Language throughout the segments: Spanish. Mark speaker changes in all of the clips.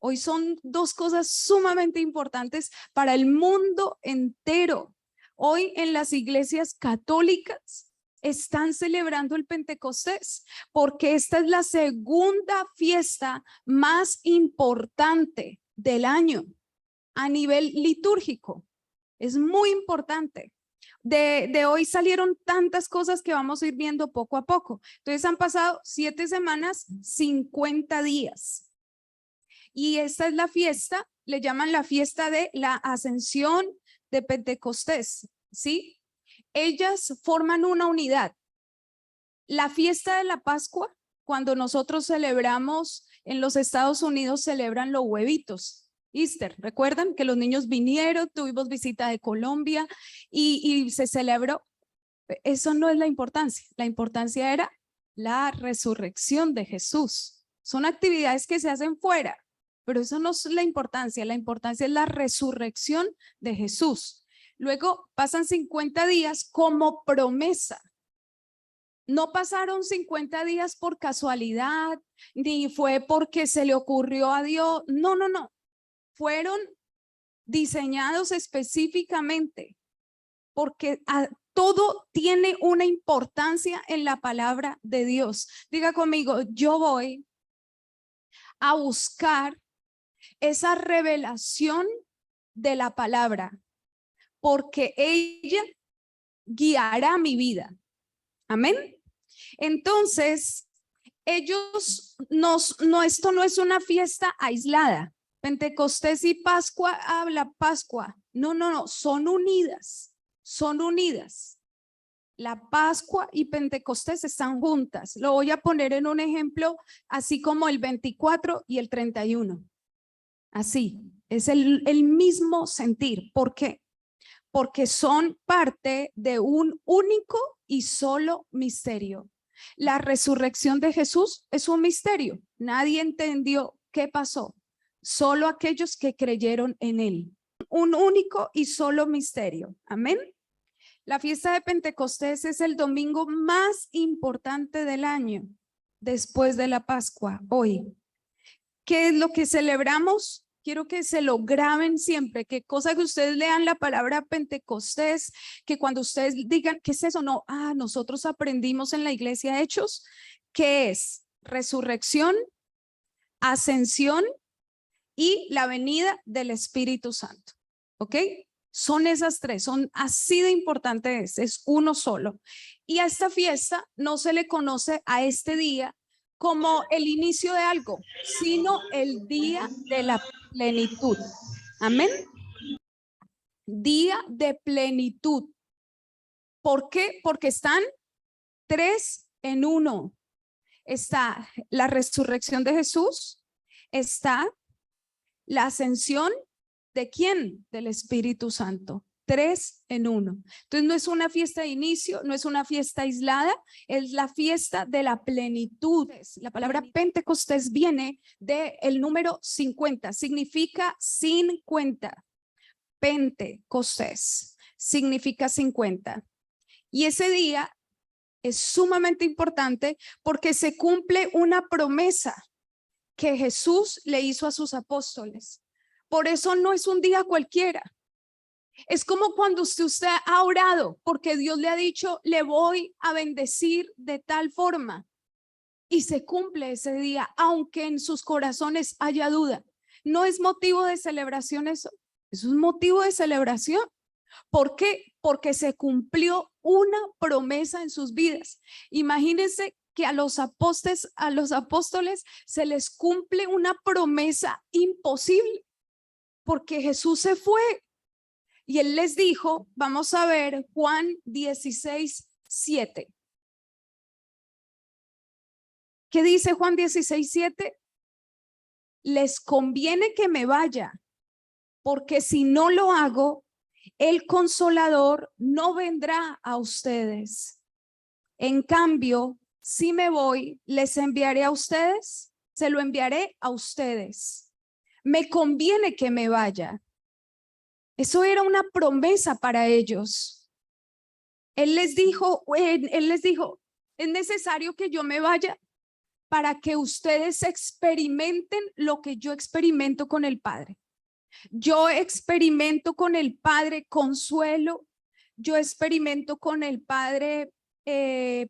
Speaker 1: Hoy son dos cosas sumamente importantes para el mundo entero. Hoy en las iglesias católicas están celebrando el Pentecostés porque esta es la segunda fiesta más importante del año a nivel litúrgico. Es muy importante. De hoy salieron tantas cosas que vamos a ir viendo poco a poco. Entonces han pasado 7 semanas, 50 días. Y esta es la fiesta, le llaman la fiesta de la Ascensión de Pentecostés, ¿sí? Ellas forman una unidad. La fiesta de la Pascua, cuando nosotros celebramos en los Estados Unidos, celebran los huevitos. Easter, recuerdan que los niños vinieron, tuvimos visita de Colombia y se celebró. Eso no es la importancia era la resurrección de Jesús. Son actividades que se hacen fuera, pero eso no es la importancia es la resurrección de Jesús. Luego pasan 50 días como promesa. No pasaron 50 días por casualidad, ni fue porque se le ocurrió a Dios. No. Fueron diseñados específicamente porque todo tiene una importancia en la palabra de Dios. Diga conmigo, yo voy a buscar esa revelación de la palabra porque ella guiará mi vida. Amén. Entonces, esto no es una fiesta aislada. Pentecostés y Pascua, habla Pascua. No, son unidas. La Pascua y Pentecostés están juntas. Lo voy a poner en un ejemplo, así como el 24 y el 31. Así, es el mismo sentir. ¿Por qué? Porque son parte de un único y solo misterio. La resurrección de Jesús es un misterio. Nadie entendió qué pasó. Solo aquellos que creyeron en él. Un único y solo misterio. Amén. La fiesta de Pentecostés es el domingo más importante del año, después de la Pascua, hoy. ¿Qué es lo que celebramos? Quiero que se lo graben siempre, que cosa que ustedes lean la palabra Pentecostés, que cuando ustedes digan, ¿qué es eso? No, nosotros aprendimos en la iglesia Hechos, ¿qué es? Resurrección, ascensión y la venida del Espíritu Santo, ¿ok? Son esas tres, son así de importantes, es uno solo. Y a esta fiesta no se le conoce a este día como el inicio de algo, sino el día de la plenitud. Amén. Día de plenitud. ¿Por qué? Porque están 3 en 1. Está la resurrección de Jesús, está la ascensión de ¿quién? Del Espíritu Santo. 3 en 1. Entonces no es una fiesta de inicio, no es una fiesta aislada, es la fiesta de la plenitud. La palabra Pentecostés viene del número 50, significa 50. Pentecostés significa 50. Y ese día es sumamente importante porque se cumple una promesa que Jesús le hizo a sus apóstoles. Por eso no es un día cualquiera. Es como cuando usted ha orado porque Dios le ha dicho, le voy a bendecir de tal forma. Y se cumple ese día, aunque en sus corazones haya duda. No es motivo de celebración eso. Es un motivo de celebración. ¿Por qué? Porque se cumplió una promesa en sus vidas. Imagínense que a los apóstoles se les cumple una promesa imposible, porque Jesús se fue y él les dijo, vamos a ver Juan 16:7. ¿Qué dice Juan 16:7? Les conviene que me vaya, porque si no lo hago, el Consolador no vendrá a ustedes. En cambio, si me voy, les enviaré a ustedes, se lo enviaré a ustedes. Me conviene que me vaya. Eso era una promesa para ellos. Él les dijo, es necesario que yo me vaya para que ustedes experimenten lo que yo experimento con el Padre. Yo experimento con el Padre consuelo, yo experimento con el Padre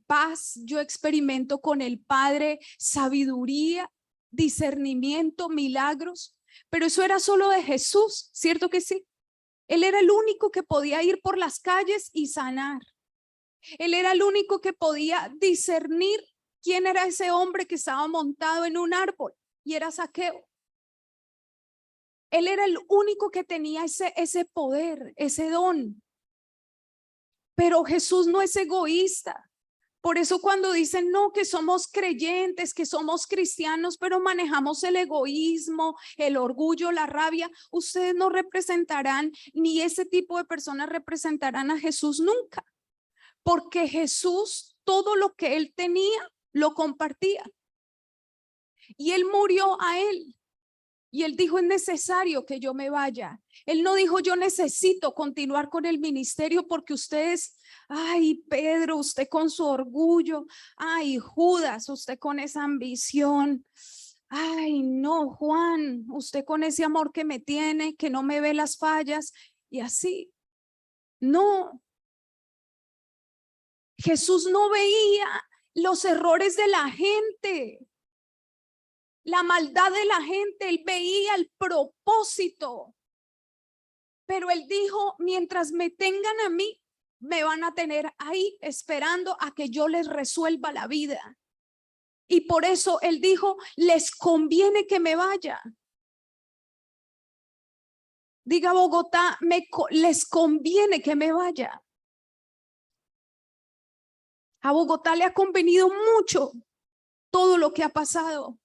Speaker 1: paz, yo experimento con el Padre sabiduría, discernimiento, milagros, pero eso era solo de Jesús, ¿cierto que sí? Él era el único que podía ir por las calles y sanar. Él era el único que podía discernir quién era ese hombre que estaba montado en un árbol y era Zaqueo. Él era el único que tenía ese poder, ese don. Pero Jesús no es egoísta. Por eso cuando dicen no, que somos creyentes, que somos cristianos, pero manejamos el egoísmo, el orgullo, la rabia, ustedes no representarán, ni ese tipo de personas representarán a Jesús nunca. Porque Jesús, todo lo que él tenía, lo compartía. Y él murió a él. Y él dijo, es necesario que yo me vaya. Él no dijo, yo necesito continuar con el ministerio porque ustedes, ay, Pedro, usted con su orgullo, ay, Judas, usted con esa ambición, ay, no, Juan, usted con ese amor que me tiene, que no me ve las fallas y así. No. Jesús no veía los errores de la gente. La maldad de la gente, él veía el propósito. Pero él dijo, mientras me tengan a mí, me van a tener ahí esperando a que yo les resuelva la vida. Y por eso él dijo, les conviene que me vaya. Diga Bogotá, les conviene que me vaya. A Bogotá le ha convenido mucho todo lo que ha pasado.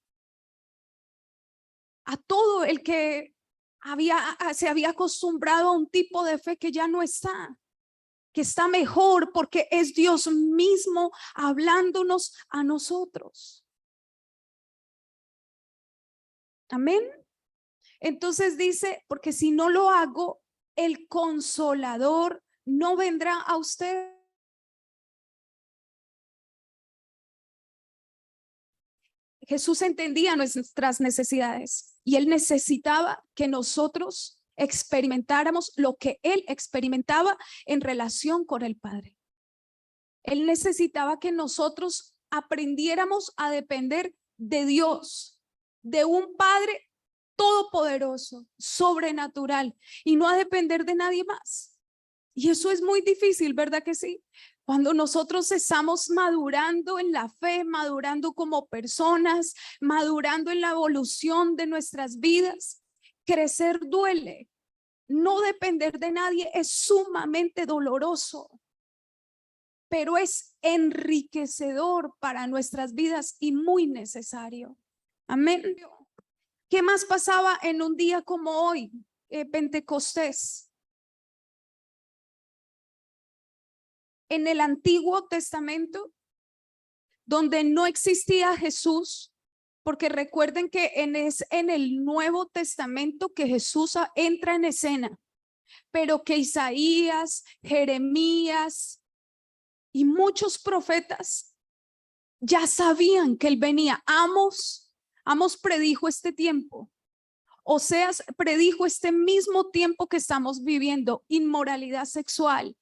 Speaker 1: A todo el que se había acostumbrado a un tipo de fe que ya no está, que está mejor porque es Dios mismo hablándonos a nosotros. Amén. Entonces dice, porque si no lo hago, el Consolador no vendrá a usted. Jesús entendía nuestras necesidades y él necesitaba que nosotros experimentáramos lo que él experimentaba en relación con el Padre. Él necesitaba que nosotros aprendiéramos a depender de Dios, de un Padre todopoderoso, sobrenatural, y no a depender de nadie más. Y eso es muy difícil, ¿verdad que sí? Cuando nosotros estamos madurando en la fe, madurando como personas, madurando en la evolución de nuestras vidas, crecer duele. No depender de nadie es sumamente doloroso, pero es enriquecedor para nuestras vidas y muy necesario. Amén. ¿Qué más pasaba en un día como hoy, Pentecostés? En el Antiguo Testamento, donde no existía Jesús, porque recuerden que es en el Nuevo Testamento que Jesús entra en escena, pero que Isaías, Jeremías y muchos profetas ya sabían que él venía. Amos predijo este tiempo. Oseas predijo este mismo tiempo que estamos viviendo, inmoralidad sexual,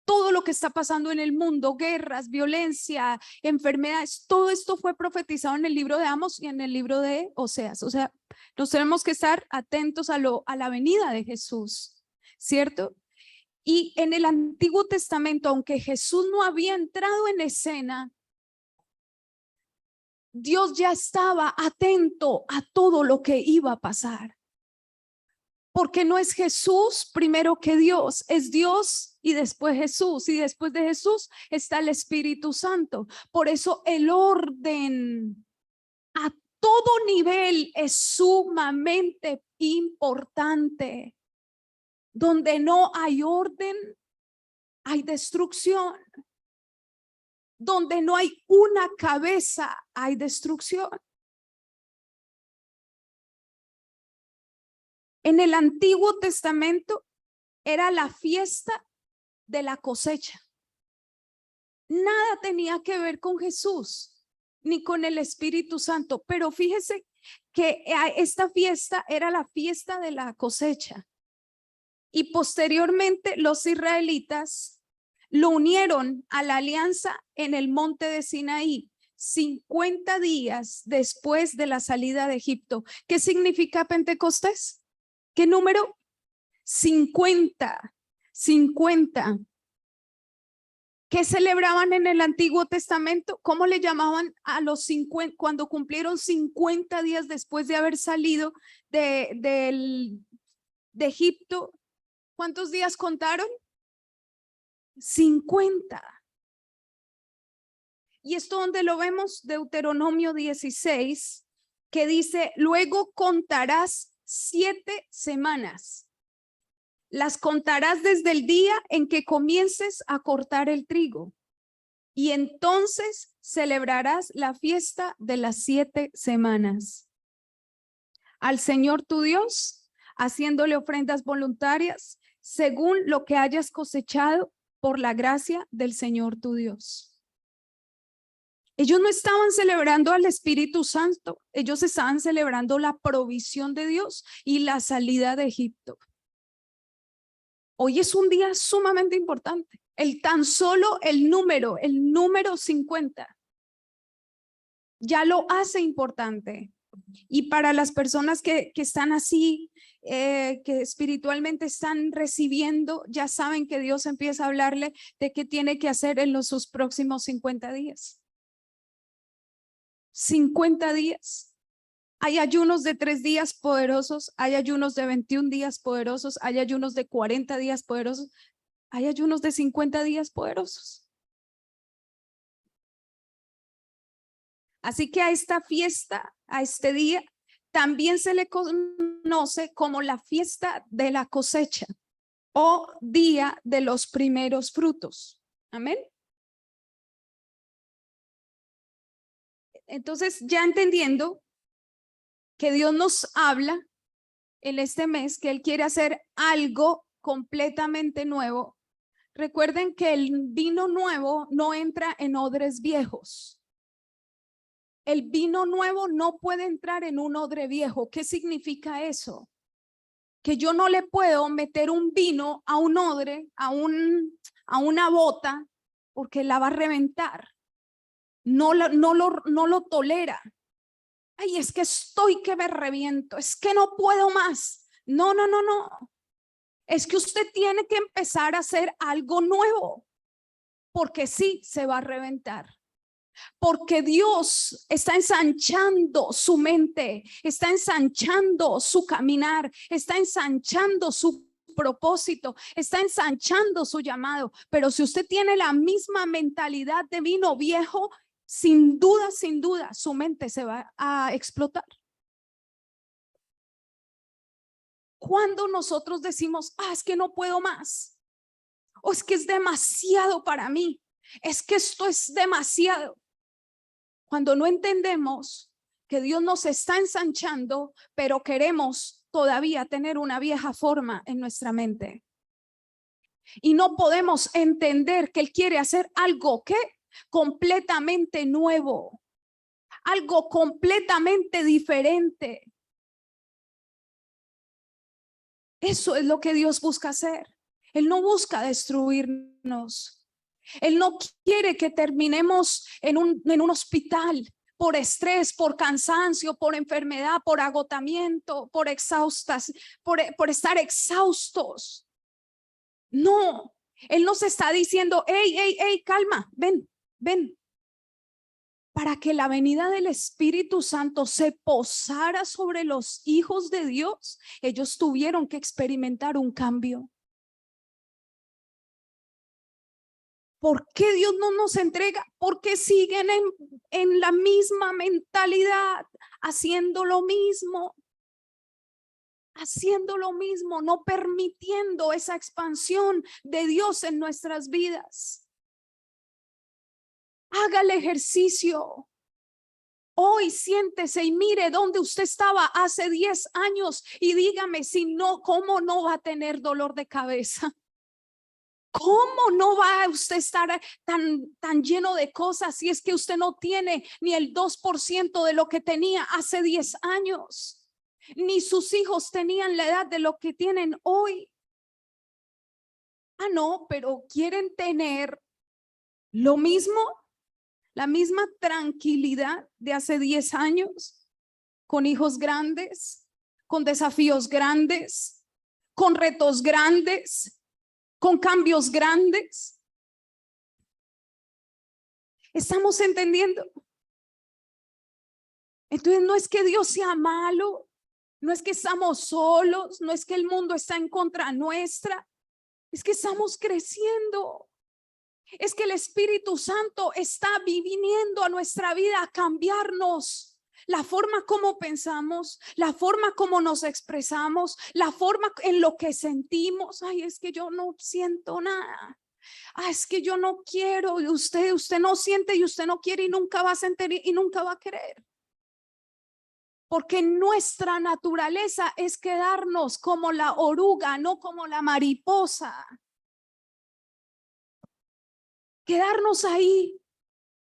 Speaker 1: todo lo que está pasando en el mundo, guerras, violencia, enfermedades, todo esto fue profetizado en el libro de Amos y en el libro de Oseas. O sea, nos tenemos que estar atentos a la venida de Jesús, ¿cierto? Y en el Antiguo Testamento, aunque Jesús no había entrado en escena, Dios ya estaba atento a todo lo que iba a pasar. Porque no es Jesús primero que Dios, es Dios y después Jesús, y después de Jesús está el Espíritu Santo. Por eso el orden a todo nivel es sumamente importante. Donde no hay orden, hay destrucción. Donde no hay una cabeza, hay destrucción. En el Antiguo Testamento era la fiesta de la cosecha. Nada tenía que ver con Jesús. ni con el Espíritu Santo. Pero fíjese que esta fiesta era la fiesta de la cosecha. Y posteriormente los israelitas lo unieron a la alianza en el monte de Sinaí, 50 días después de la salida de Egipto. ¿Qué significa Pentecostés? ¿Qué número? 50. 50. ¿Qué celebraban en el Antiguo Testamento? ¿Cómo le llamaban a los 50 cuando cumplieron 50 días después de haber salido de Egipto? ¿Cuántos días contaron? 50. Y esto donde lo vemos, Deuteronomio 16, que dice, luego contarás 7 semanas. Las contarás desde el día en que comiences a cortar el trigo. Y entonces celebrarás la fiesta de las 7 semanas. Al Señor tu Dios, haciéndole ofrendas voluntarias, según lo que hayas cosechado por la gracia del Señor tu Dios. Ellos no estaban celebrando al Espíritu Santo, ellos estaban celebrando la provisión de Dios y la salida de Egipto. Hoy es un día sumamente importante. Tan solo el número 50 ya lo hace importante. Y para las personas que están así, que espiritualmente están recibiendo, ya saben que Dios empieza a hablarle de qué tiene que hacer en sus próximos 50 días. 50 días. Hay ayunos de 3 días poderosos, hay ayunos de 21 días poderosos, hay ayunos de 40 días poderosos, hay ayunos de 50 días poderosos. Así que a esta fiesta, a este día, también se le conoce como la fiesta de la cosecha o día de los primeros frutos. Amén. Entonces, ya entendiendo que Dios nos habla en este mes, que Él quiere hacer algo completamente nuevo. Recuerden que el vino nuevo no entra en odres viejos. El vino nuevo no puede entrar en un odre viejo. ¿Qué significa eso? Que yo no le puedo meter un vino a un odre, a una bota, porque la va a reventar. No lo tolera. Ay, es que estoy que me reviento, es que no puedo más. No. Es que usted tiene que empezar a hacer algo nuevo, porque sí se va a reventar. Porque Dios está ensanchando su mente, está ensanchando su caminar, está ensanchando su propósito, está ensanchando su llamado. Pero si usted tiene la misma mentalidad de vino viejo, sin duda, su mente se va a explotar. Cuando nosotros decimos, es que no puedo más, o es que es demasiado para mí, es que esto es demasiado. Cuando no entendemos que Dios nos está ensanchando, pero queremos todavía tener una vieja forma en nuestra mente. Y no podemos entender que Él quiere hacer algo que completamente nuevo, algo completamente diferente. Eso es lo que Dios busca hacer. Él no busca destruirnos. Él no quiere que terminemos en un hospital por estrés, por cansancio, por enfermedad, por agotamiento, por estar exhaustos. No, Él nos está diciendo, hey, calma, ven. Para que la venida del Espíritu Santo se posara sobre los hijos de Dios, ellos tuvieron que experimentar un cambio. ¿Por qué Dios no nos entrega? Porque siguen en la misma mentalidad, haciendo lo mismo, no permitiendo esa expansión de Dios en nuestras vidas. Haga el ejercicio. Hoy siéntese y mire dónde usted estaba hace 10 años y dígame si no, ¿cómo no va a tener dolor de cabeza? ¿Cómo no va a usted estar tan lleno de cosas si es que usted no tiene ni el 2% de lo que tenía hace 10 años? Ni sus hijos tenían la edad de lo que tienen hoy. Ah, no, pero quieren tener lo mismo, la misma tranquilidad de hace 10 años, con hijos grandes, con desafíos grandes, con retos grandes, con cambios grandes. ¿Estamos entendiendo? Entonces no es que Dios sea malo, no es que estamos solos, no es que el mundo está en contra nuestra, es que estamos creciendo. Es que el Espíritu Santo está viniendo a nuestra vida a cambiarnos. La forma como pensamos, la forma como nos expresamos, la forma en lo que sentimos. Ay, es que yo no siento nada. Ah, es que yo no quiero. Usted no siente y usted no quiere y nunca va a sentir y nunca va a querer. Porque nuestra naturaleza es quedarnos como la oruga, no como la mariposa. Quedarnos ahí,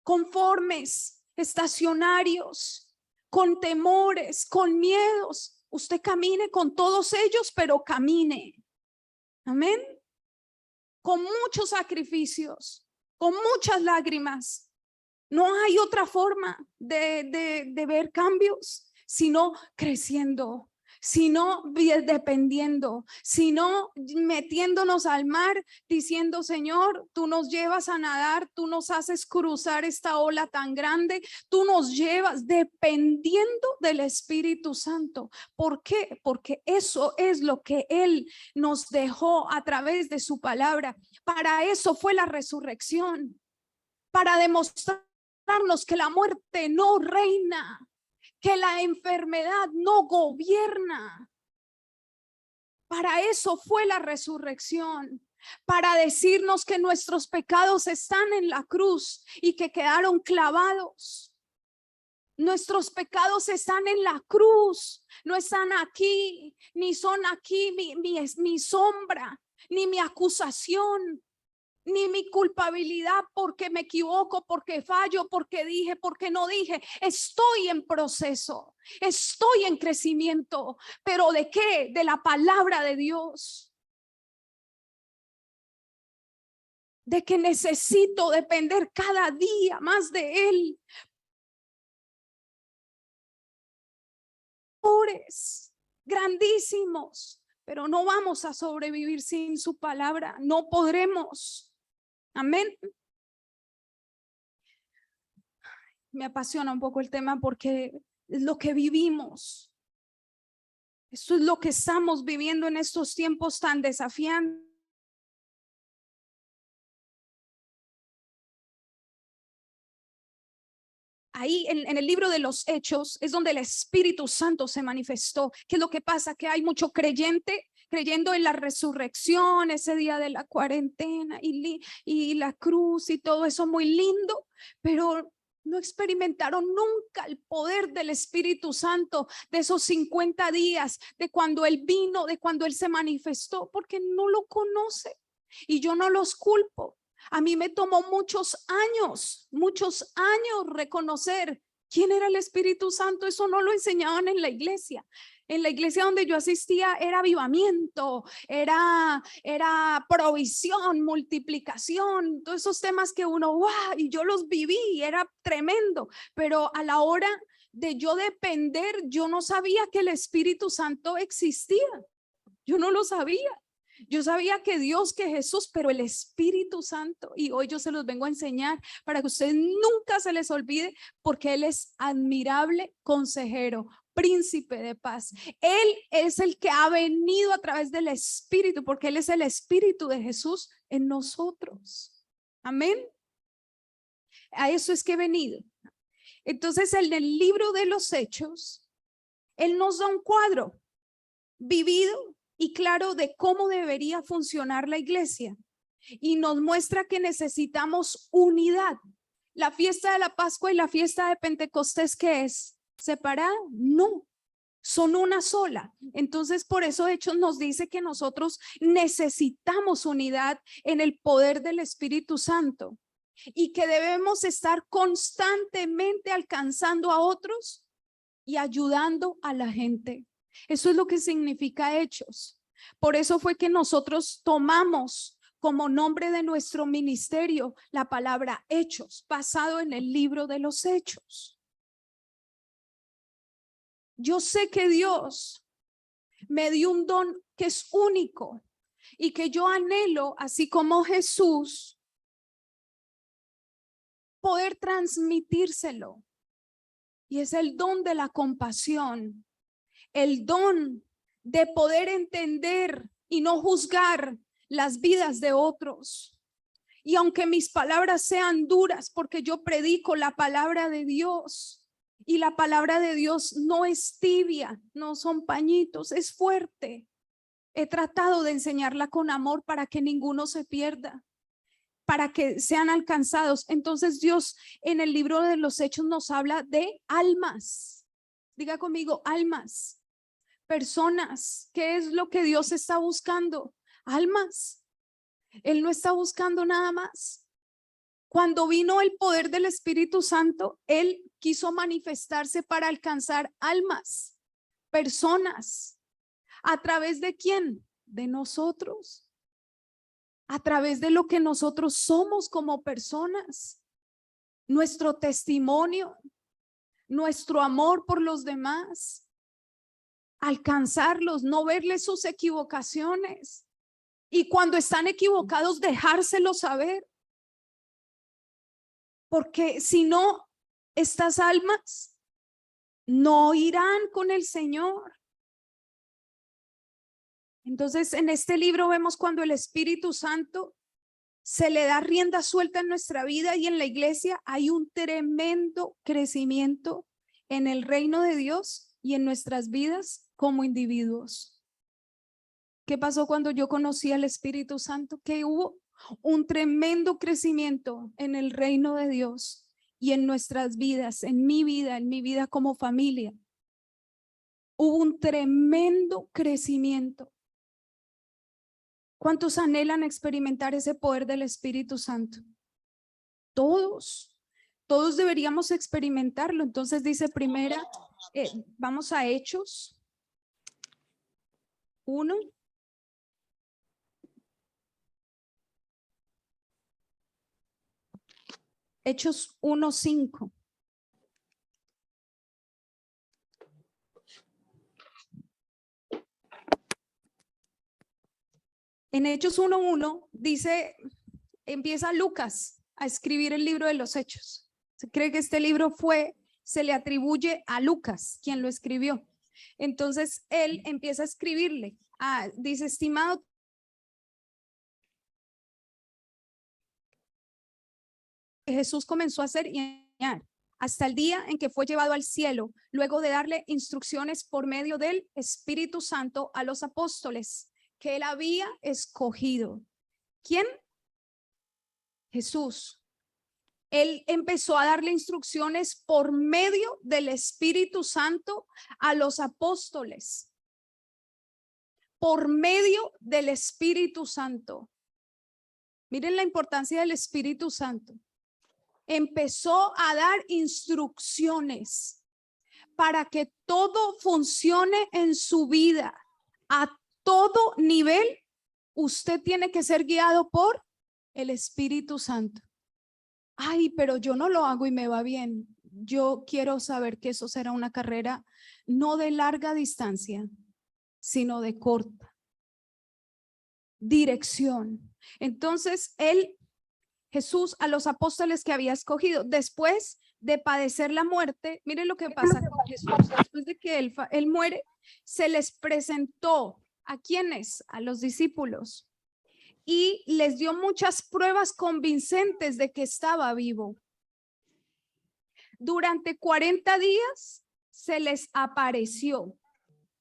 Speaker 1: conformes, estacionarios, con temores, con miedos. Usted camine con todos ellos, pero camine. Amén. Con muchos sacrificios, con muchas lágrimas. No hay otra forma de ver cambios, sino creciendo, sino dependiendo, sino metiéndonos al mar, diciendo: Señor, tú nos llevas a nadar, tú nos haces cruzar esta ola tan grande, tú nos llevas, dependiendo del Espíritu Santo. ¿Por qué? Porque eso es lo que Él nos dejó a través de su palabra. Para eso fue la resurrección, para demostrarnos que la muerte no reina, que la enfermedad no gobierna. Para eso fue la resurrección, para decirnos que nuestros pecados están en la cruz y que quedaron clavados. Nuestros pecados están en la cruz, no están aquí, ni son aquí mi sombra, ni mi acusación, ni mi culpabilidad porque me equivoco, porque fallo, porque dije, porque no dije. Estoy en proceso, estoy en crecimiento. ¿Pero de qué? De la palabra de Dios. De que necesito depender cada día más de Él. Pobres, grandísimos, pero no vamos a sobrevivir sin su palabra. No podremos. Amén. Me apasiona un poco el tema porque es lo que vivimos. Eso es lo que estamos viviendo en estos tiempos tan desafiantes. Ahí en el libro de los Hechos es donde el Espíritu Santo se manifestó. ¿Qué es lo que pasa? Que hay mucho creyente creyendo en la resurrección, ese día de la cuarentena y la cruz y todo eso muy lindo, pero no experimentaron nunca el poder del Espíritu Santo, de esos 50 días, de cuando Él vino, de cuando Él se manifestó, porque no lo conoce. Y yo no los culpo. A mí me tomó muchos años reconocer quién era el Espíritu Santo. Eso no lo enseñaban en la iglesia. En la iglesia donde yo asistía era avivamiento, era provisión, multiplicación, todos esos temas que uno, wow, y yo los viví, era tremendo. Pero a la hora de yo depender, yo no sabía que el Espíritu Santo existía. Yo no lo sabía. Yo sabía que Dios, que Jesús, pero el Espíritu Santo, y hoy yo se los vengo a enseñar para que ustedes nunca se les olvide, porque Él es admirable consejero, príncipe de paz. Él es el que ha venido a través del Espíritu, porque Él es el Espíritu de Jesús en nosotros. Amén. A eso es que he venido. Entonces, en el libro de los Hechos, Él nos da un cuadro vivido y claro de cómo debería funcionar la iglesia, y nos muestra que necesitamos unidad. La fiesta de la Pascua y la fiesta de Pentecostés, ¿qué es? ¿Separada? No, son una sola. Entonces, por eso Hechos nos dice que nosotros necesitamos unidad en el poder del Espíritu Santo y que debemos estar constantemente alcanzando a otros y ayudando a la gente. Eso es lo que significa Hechos. Por eso fue que nosotros tomamos como nombre de nuestro ministerio la palabra Hechos, basado en el libro de los Hechos. Yo sé que Dios me dio un don que es único y que yo anhelo, así como Jesús, poder transmitírselo. Y es el don de la compasión, el don de poder entender y no juzgar las vidas de otros. Y aunque mis palabras sean duras, porque yo predico la palabra de Dios, y la palabra de Dios no es tibia, no son pañitos, es fuerte. He tratado de enseñarla con amor para que ninguno se pierda, para que sean alcanzados. Entonces Dios en el libro de los Hechos nos habla de almas. Diga conmigo, almas, personas. ¿Qué es lo que Dios está buscando? Almas. Él no está buscando nada más. Cuando vino el poder del Espíritu Santo, Él quiso manifestarse para alcanzar almas, personas. ¿A través de quién? De nosotros. A través de lo que nosotros somos como personas. Nuestro testimonio, nuestro amor por los demás. Alcanzarlos, no verles sus equivocaciones. Y cuando están equivocados, dejárselos saber. Porque si no, estas almas no irán con el Señor. Entonces, en este libro vemos cuando el Espíritu Santo se le da rienda suelta en nuestra vida y en la iglesia hay un tremendo crecimiento en el reino de Dios y en nuestras vidas como individuos. ¿Qué pasó cuando yo conocí al Espíritu Santo? Que hubo un tremendo crecimiento en el reino de Dios y en nuestras vidas, en mi vida como familia. Hubo un tremendo crecimiento. ¿Cuántos anhelan experimentar ese poder del Espíritu Santo? Todos deberíamos experimentarlo. Entonces dice primera, vamos a Hechos 1. Hechos 1:5. En Hechos 1:1 dice, empieza Lucas a escribir el libro de los Hechos. Se cree que este libro se le atribuye a Lucas, quien lo escribió. Entonces él empieza a escribirle. Dice, estimado, Jesús comenzó a hacer y enseñar hasta el día en que fue llevado al cielo, luego de darle instrucciones por medio del Espíritu Santo a los apóstoles que él había escogido. ¿Quién? Jesús. Él empezó a darle instrucciones por medio del Espíritu Santo a los apóstoles. Por medio del Espíritu Santo. Miren la importancia del Espíritu Santo. Empezó a dar instrucciones para que todo funcione en su vida. A todo nivel, usted tiene que ser guiado por el Espíritu Santo. Ay, pero yo no lo hago y me va bien. Yo quiero saber que eso será una carrera no de larga distancia, sino de corta dirección. Entonces, Jesús, a los apóstoles que había escogido, después de padecer la muerte, miren lo que pasa con Jesús. Después de que él muere, se les presentó ¿a quiénes? A los discípulos. Y les dio muchas pruebas convincentes de que estaba vivo. Durante 40 días se les apareció.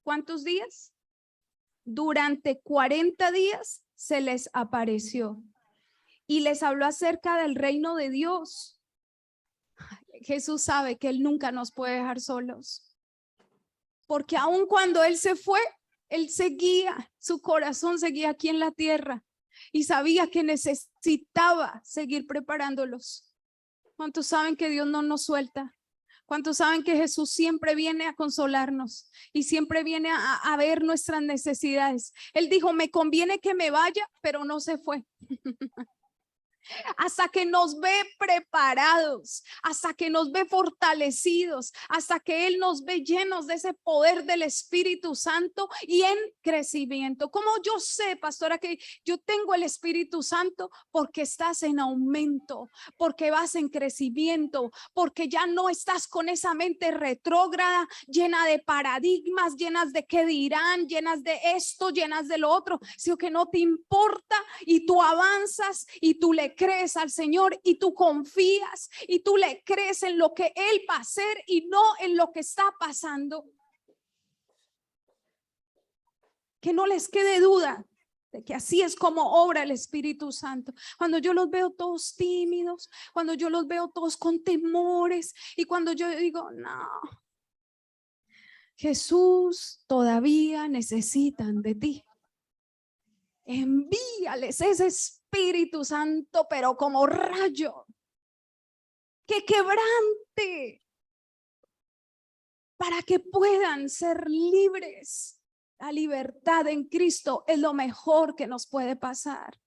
Speaker 1: ¿Cuántos días? Durante 40 días se les apareció y les habló acerca del reino de Dios. Jesús sabe que Él nunca nos puede dejar solos. porque aun cuando Él se fue, Él seguía, su corazón seguía aquí en la tierra y sabía que necesitaba seguir preparándolos. ¿Cuántos saben que Dios no nos suelta? ¿Cuántos saben que Jesús siempre viene a consolarnos y siempre viene a ver nuestras necesidades? Él dijo, me conviene que me vaya, pero no se fue. Hasta que nos ve preparados, hasta que nos ve fortalecidos, hasta que Él nos ve llenos de ese poder del Espíritu Santo y en crecimiento. ¿Cómo yo sé, pastora, que yo tengo el Espíritu Santo? Porque estás en aumento, porque vas en crecimiento, porque ya no estás con esa mente retrógrada, llena de paradigmas, llenas de qué dirán, llenas de esto, llenas de lo otro, sino que no te importa y tú avanzas y tú le crees al Señor y tú confías y tú le crees en lo que Él va a hacer y no en lo que está pasando. Que no les quede duda de que así es como obra el Espíritu Santo. Cuando yo los veo todos tímidos, cuando yo los veo todos con temores y cuando yo digo, no, Jesús, todavía necesitan de ti. Envíales ese Espíritu Santo, pero como rayo, que quebrante para que puedan ser libres. La libertad en Cristo es lo mejor que nos puede pasar.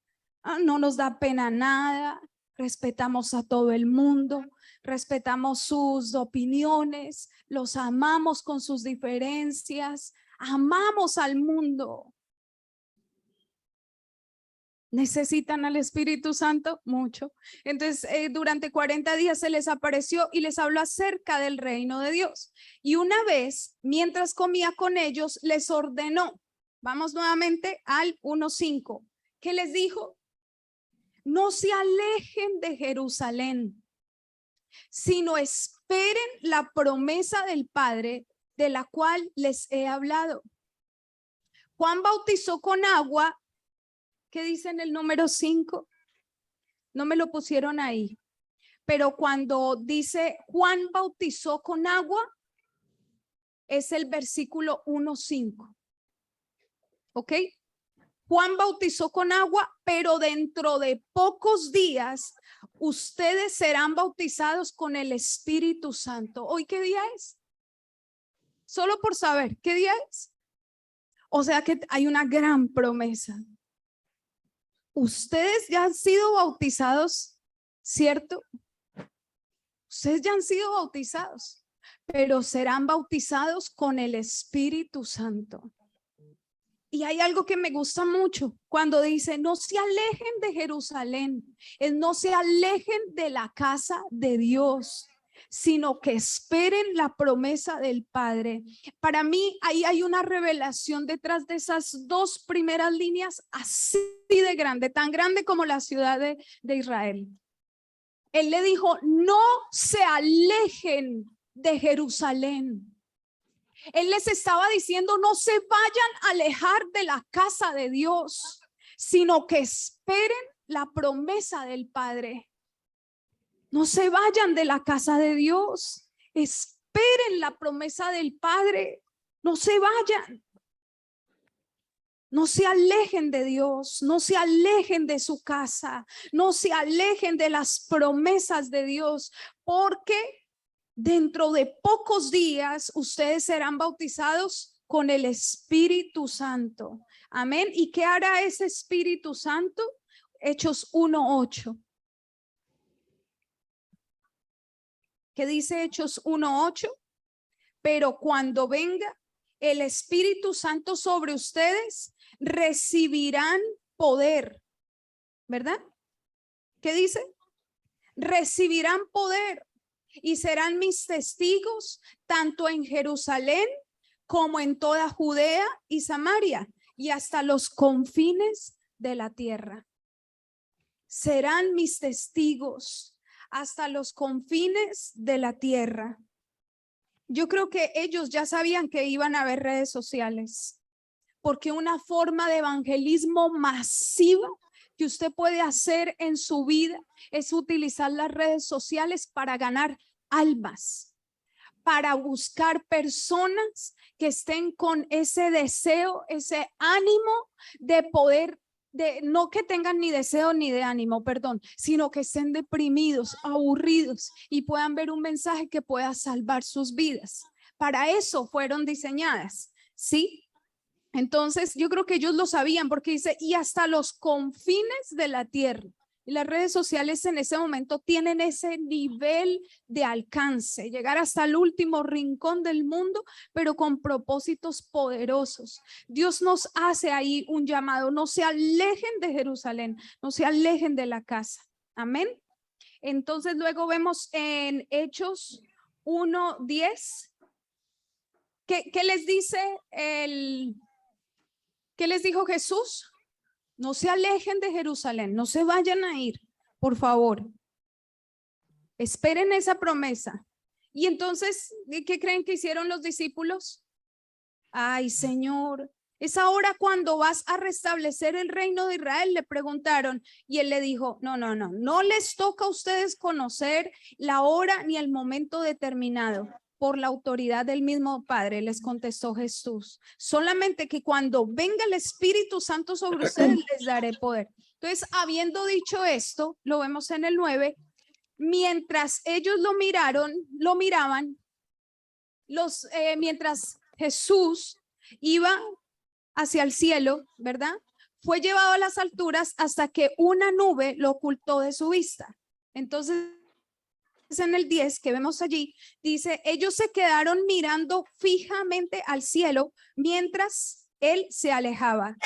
Speaker 1: No nos da pena nada, respetamos a todo el mundo, respetamos sus opiniones, los amamos con sus diferencias, amamos al mundo. ¿Necesitan al Espíritu Santo? Mucho. Entonces, durante 40 días se les apareció y les habló acerca del reino de Dios. Y una vez, mientras comía con ellos, les ordenó. Vamos nuevamente al 1:5. ¿Qué les dijo? No se alejen de Jerusalén, sino esperen la promesa del Padre de la cual les he hablado. Juan bautizó con agua. ¿Qué dice en el número 5? No me lo pusieron ahí. Pero cuando dice Juan bautizó con agua, es el versículo 1:5. ¿Ok? Juan bautizó con agua, pero dentro de pocos días ustedes serán bautizados con el Espíritu Santo. ¿Hoy qué día es? Solo por saber, ¿qué día es? O sea que hay una gran promesa. Ustedes ya han sido bautizados, ¿cierto? Ustedes ya han sido bautizados, pero serán bautizados con el Espíritu Santo. Y hay algo que me gusta mucho cuando dice, no se alejen de Jerusalén, no se alejen de la casa de Dios, sino que esperen la promesa del Padre. Para mí ahí hay una revelación detrás de esas dos primeras líneas así de grande, tan grande como la ciudad de Israel. Él le dijo, no se alejen de Jerusalén. Él les estaba diciendo, no se vayan a alejar de la casa de Dios, sino que esperen la promesa del Padre. No se vayan de la casa de Dios, esperen la promesa del Padre, no se vayan. No se alejen de Dios, no se alejen de su casa, no se alejen de las promesas de Dios, porque dentro de pocos días ustedes serán bautizados con el Espíritu Santo. Amén. ¿Y qué hará ese Espíritu Santo? Hechos 1:8. ¿Qué dice Hechos 1:8? Pero cuando venga el Espíritu Santo sobre ustedes, recibirán poder, ¿verdad? ¿Qué dice? Recibirán poder y serán mis testigos tanto en Jerusalén como en toda Judea y Samaria y hasta los confines de la tierra. Serán mis testigos hasta los confines de la tierra. Yo creo que ellos ya sabían que iban a haber redes sociales, porque una forma de evangelismo masiva que usted puede hacer en su vida es utilizar las redes sociales para ganar almas, para buscar personas que estén con ese deseo, ese ánimo de poder, no que tengan ni deseo ni de ánimo, perdón, sino que estén deprimidos, aburridos y puedan ver un mensaje que pueda salvar sus vidas. Para eso fueron diseñadas, ¿sí? Entonces, yo creo que ellos lo sabían porque dice, y hasta los confines de la tierra. Y las redes sociales en ese momento tienen ese nivel de alcance, llegar hasta el último rincón del mundo, pero con propósitos poderosos. Dios nos hace ahí un llamado, no se alejen de Jerusalén, no se alejen de la casa. Amén. Entonces, luego vemos en Hechos 1:10, ¿qué les dice ¿qué les dijo Jesús? No se alejen de Jerusalén, no se vayan a ir, por favor. Esperen esa promesa. Y entonces, ¿qué creen que hicieron los discípulos? Ay, Señor, es ahora cuando vas a restablecer el reino de Israel, le preguntaron. Y él le dijo, no les toca a ustedes conocer la hora ni el momento determinado. Por la autoridad del mismo Padre, les contestó Jesús. Solamente que cuando venga el Espíritu Santo sobre ustedes, les daré poder. Entonces, habiendo dicho esto, lo vemos en el 9, mientras ellos lo miraban, mientras Jesús iba hacia el cielo, ¿verdad? Fue llevado a las alturas hasta que una nube lo ocultó de su vista. Entonces, en el 10 que vemos allí, dice, ellos se quedaron mirando fijamente al cielo mientras él se alejaba.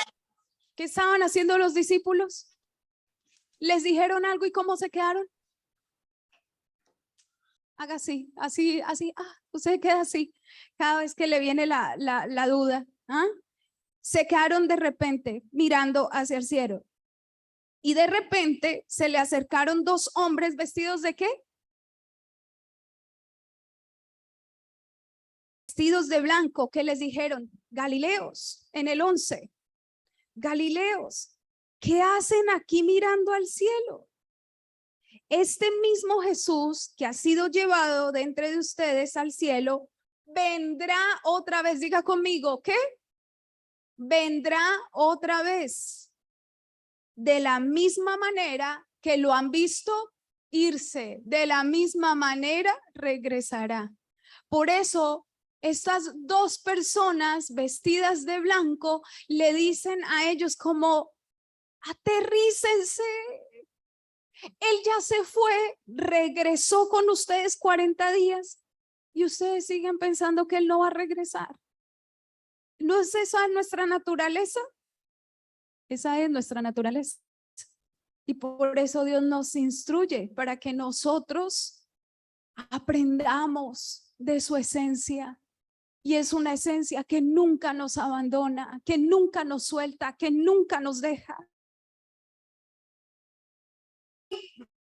Speaker 1: ¿Qué estaban haciendo los discípulos? ¿Les dijeron algo y cómo se quedaron? Haga así, usted queda así cada vez que le viene la duda. ¿Ah? Se quedaron de repente mirando hacia el cielo y de repente se le acercaron dos hombres vestidos ¿de qué? Vestidos de blanco, que les dijeron, Galileos, en el 11, Galileos, ¿qué hacen aquí mirando al cielo? Este mismo Jesús que ha sido llevado de entre de ustedes al cielo, vendrá otra vez, diga conmigo, ¿qué? Vendrá otra vez, de la misma manera que lo han visto irse, de la misma manera regresará. Por eso, estas dos personas vestidas de blanco le dicen a ellos como, aterrícense. Él ya se fue, regresó con ustedes 40 días y ustedes siguen pensando que él no va a regresar. ¿No es esa nuestra naturaleza? Esa es nuestra naturaleza. Y por eso Dios nos instruye para que nosotros aprendamos de su esencia. Y es una esencia que nunca nos abandona, que nunca nos suelta, que nunca nos deja.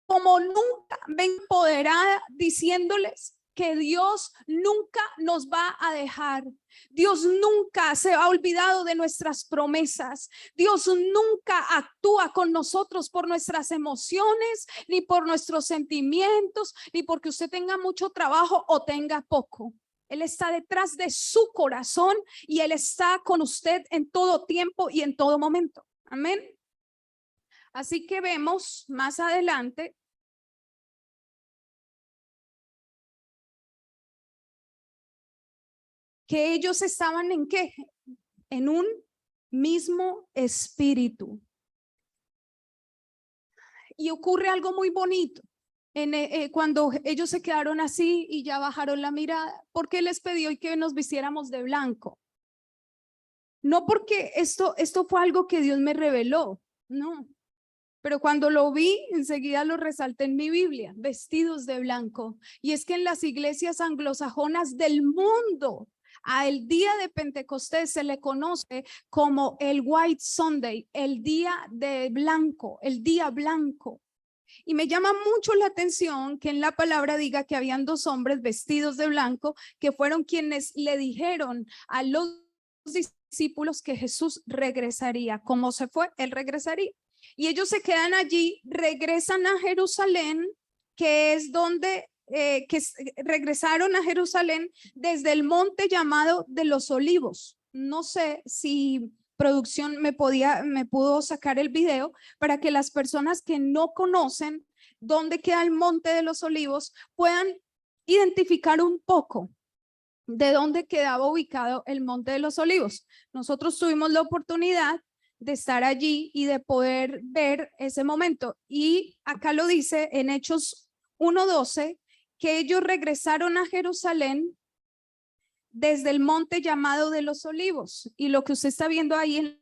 Speaker 1: Como nunca ven empoderada diciéndoles que Dios nunca nos va a dejar. Dios nunca se ha olvidado de nuestras promesas. Dios nunca actúa con nosotros por nuestras emociones, ni por nuestros sentimientos, ni porque usted tenga mucho trabajo o tenga poco. Él está detrás de su corazón y Él está con usted en todo tiempo y en todo momento. Amén. Así que vemos más adelante que ellos estaban ¿en qué? En un mismo espíritu. Y ocurre algo muy bonito. Cuando ellos se quedaron así y ya bajaron la mirada, porque les pidió que nos vistiéramos de blanco. No porque esto fue algo que Dios me reveló, no. Pero cuando lo vi, enseguida lo resalté en mi Biblia, vestidos de blanco. Y es que en las iglesias anglosajonas del mundo, al día de Pentecostés se le conoce como el White Sunday, el día de blanco, el día blanco. Y me llama mucho la atención que en la palabra diga que habían dos hombres vestidos de blanco que fueron quienes le dijeron a los discípulos que Jesús regresaría. ¿Cómo se fue? Él regresaría. Y ellos se quedan allí, regresan a Jerusalén, que es donde regresaron a Jerusalén desde el monte llamado de los Olivos. No sé si producción me pudo sacar el video para que las personas que no conocen dónde queda el monte de los Olivos puedan identificar un poco de dónde quedaba ubicado el monte de los Olivos. Nosotros tuvimos la oportunidad de estar allí y de poder ver ese momento. Y acá lo dice en Hechos 1:12, que ellos regresaron a Jerusalén desde el monte llamado de los Olivos. Y lo que usted está viendo ahí en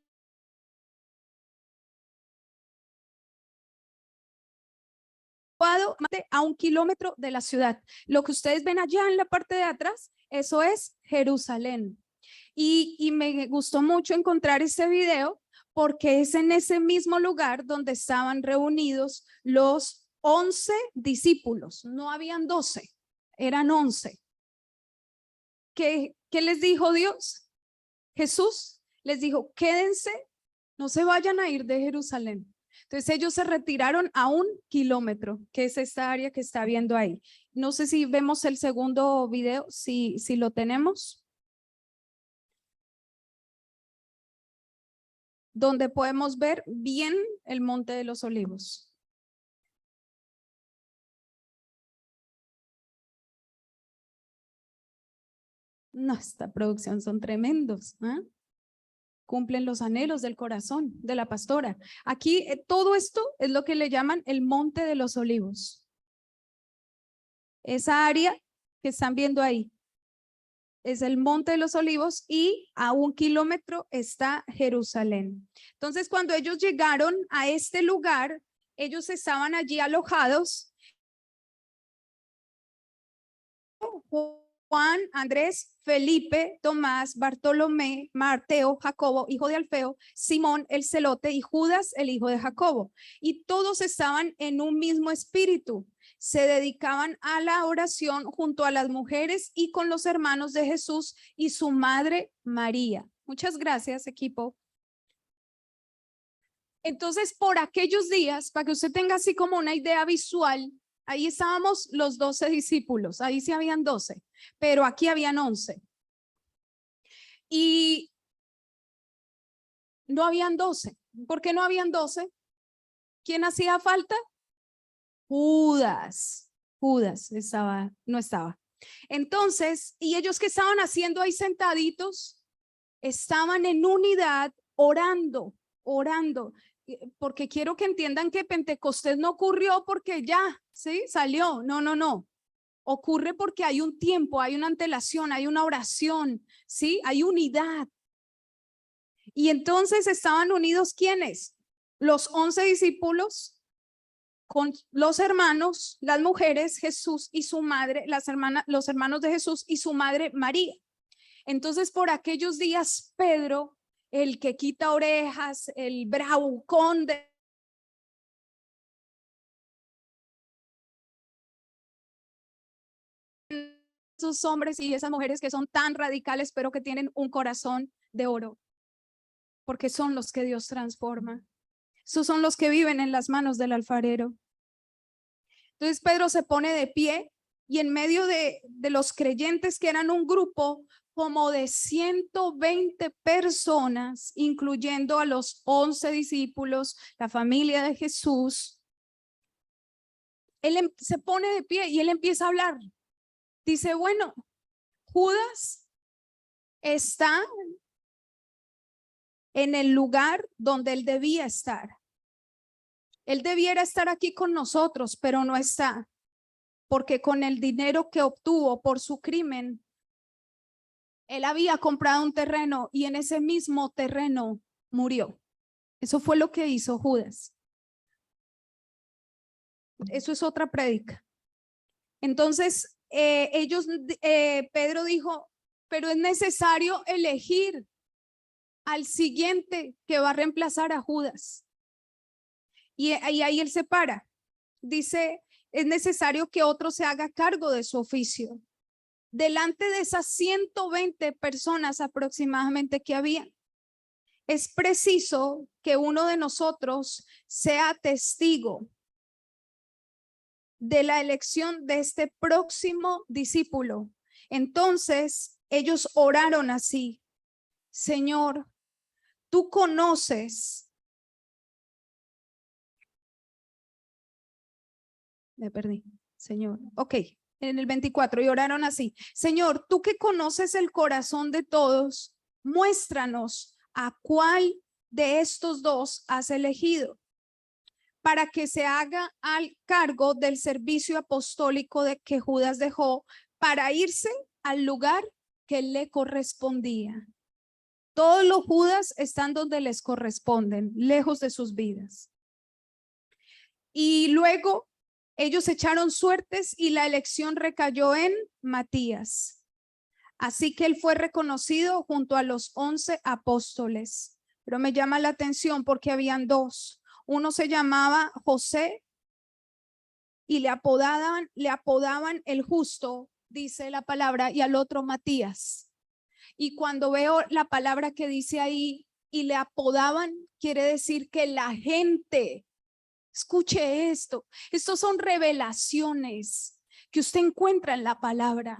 Speaker 1: a 1 kilómetro de la ciudad. Lo que ustedes ven allá en la parte de atrás, eso es Jerusalén. Y me gustó mucho encontrar este video porque es en ese mismo lugar donde estaban reunidos los 11 discípulos. No habían 12, eran 11. ¿Qué les dijo Dios? Jesús les dijo, quédense, no se vayan a ir de Jerusalén. Entonces ellos se retiraron a 1 kilómetro, que es esta área que está viendo ahí. No sé si vemos el segundo video, si lo tenemos. Donde podemos ver bien el monte de los Olivos. No, esta producción son tremendos, ¿eh? Cumplen los anhelos del corazón de la pastora. Aquí todo esto es lo que le llaman el monte de los Olivos. Esa área que están viendo ahí es el monte de los Olivos y a 1 kilómetro está Jerusalén. Entonces, cuando ellos llegaron a este lugar, ellos estaban allí alojados. Juan, Andrés, Felipe, Tomás, Bartolomé, Mateo, Jacobo, hijo de Alfeo, Simón el celote y Judas el hijo de Jacobo. Y todos estaban en un mismo espíritu. Se dedicaban a la oración junto a las mujeres y con los hermanos de Jesús y su madre María. Muchas gracias, equipo. Entonces, por aquellos días, para que usted tenga así como una idea visual, ahí estábamos los 12 discípulos, ahí sí habían 12, pero aquí habían 11. Y no habían 12. ¿Por qué no habían 12? ¿Quién hacía falta? Judas. Judas no estaba. Entonces, ¿y ellos qué estaban haciendo ahí sentaditos? Estaban en unidad orando, porque quiero que entiendan que Pentecostés no ocurrió porque ya, ¿sí? Salió, no. Ocurre porque hay un tiempo, hay una antelación, hay una oración, ¿sí? Hay unidad. Y entonces estaban unidos, ¿quiénes? Los 11 discípulos, con los hermanos, las mujeres, Jesús y su madre, los hermanos de Jesús y su madre María. Entonces, por aquellos días, Pedro, el que quita orejas, el bravucón de esos hombres y esas mujeres que son tan radicales, pero que tienen un corazón de oro, porque son los que Dios transforma. Esos son los que viven en las manos del alfarero. Entonces Pedro se pone de pie y en medio de los creyentes, que eran un grupo como de 120 personas, incluyendo a los 11 discípulos, la familia de Jesús, él se pone de pie y él empieza a hablar. Dice, bueno, Judas está en el lugar donde él debía estar. Él debiera estar aquí con nosotros, pero no está, porque con el dinero que obtuvo por su crimen, él había comprado un terreno y en ese mismo terreno murió. Eso fue lo que hizo Judas. Eso es otra prédica. Entonces, Pedro dijo, pero es necesario elegir al siguiente que va a reemplazar a Judas. Y ahí él se para. Dice, es necesario que otro se haga cargo de su oficio. Delante de esas 120 personas aproximadamente que había, es preciso que uno de nosotros sea testigo de la elección de este próximo discípulo. Entonces ellos oraron así: Señor, tú conoces. Me perdí, Señor. Ok, en el 24, y oraron así: Señor, tú que conoces el corazón de todos, muéstranos a cuál de estos dos has elegido para que se haga al cargo del servicio apostólico de que Judas dejó para irse al lugar que le correspondía. Todos los Judas están donde les corresponden, lejos de sus vidas. Y luego ellos echaron suertes y la elección recayó en Matías. Así que él fue reconocido junto a los 11 apóstoles. Pero me llama la atención porque habían dos. Uno se llamaba José y le apodaban el justo, dice la palabra, y al otro Matías. Y cuando veo la palabra que dice ahí, y le apodaban, quiere decir que la gente, escuche esto, estos son revelaciones que usted encuentra en la palabra.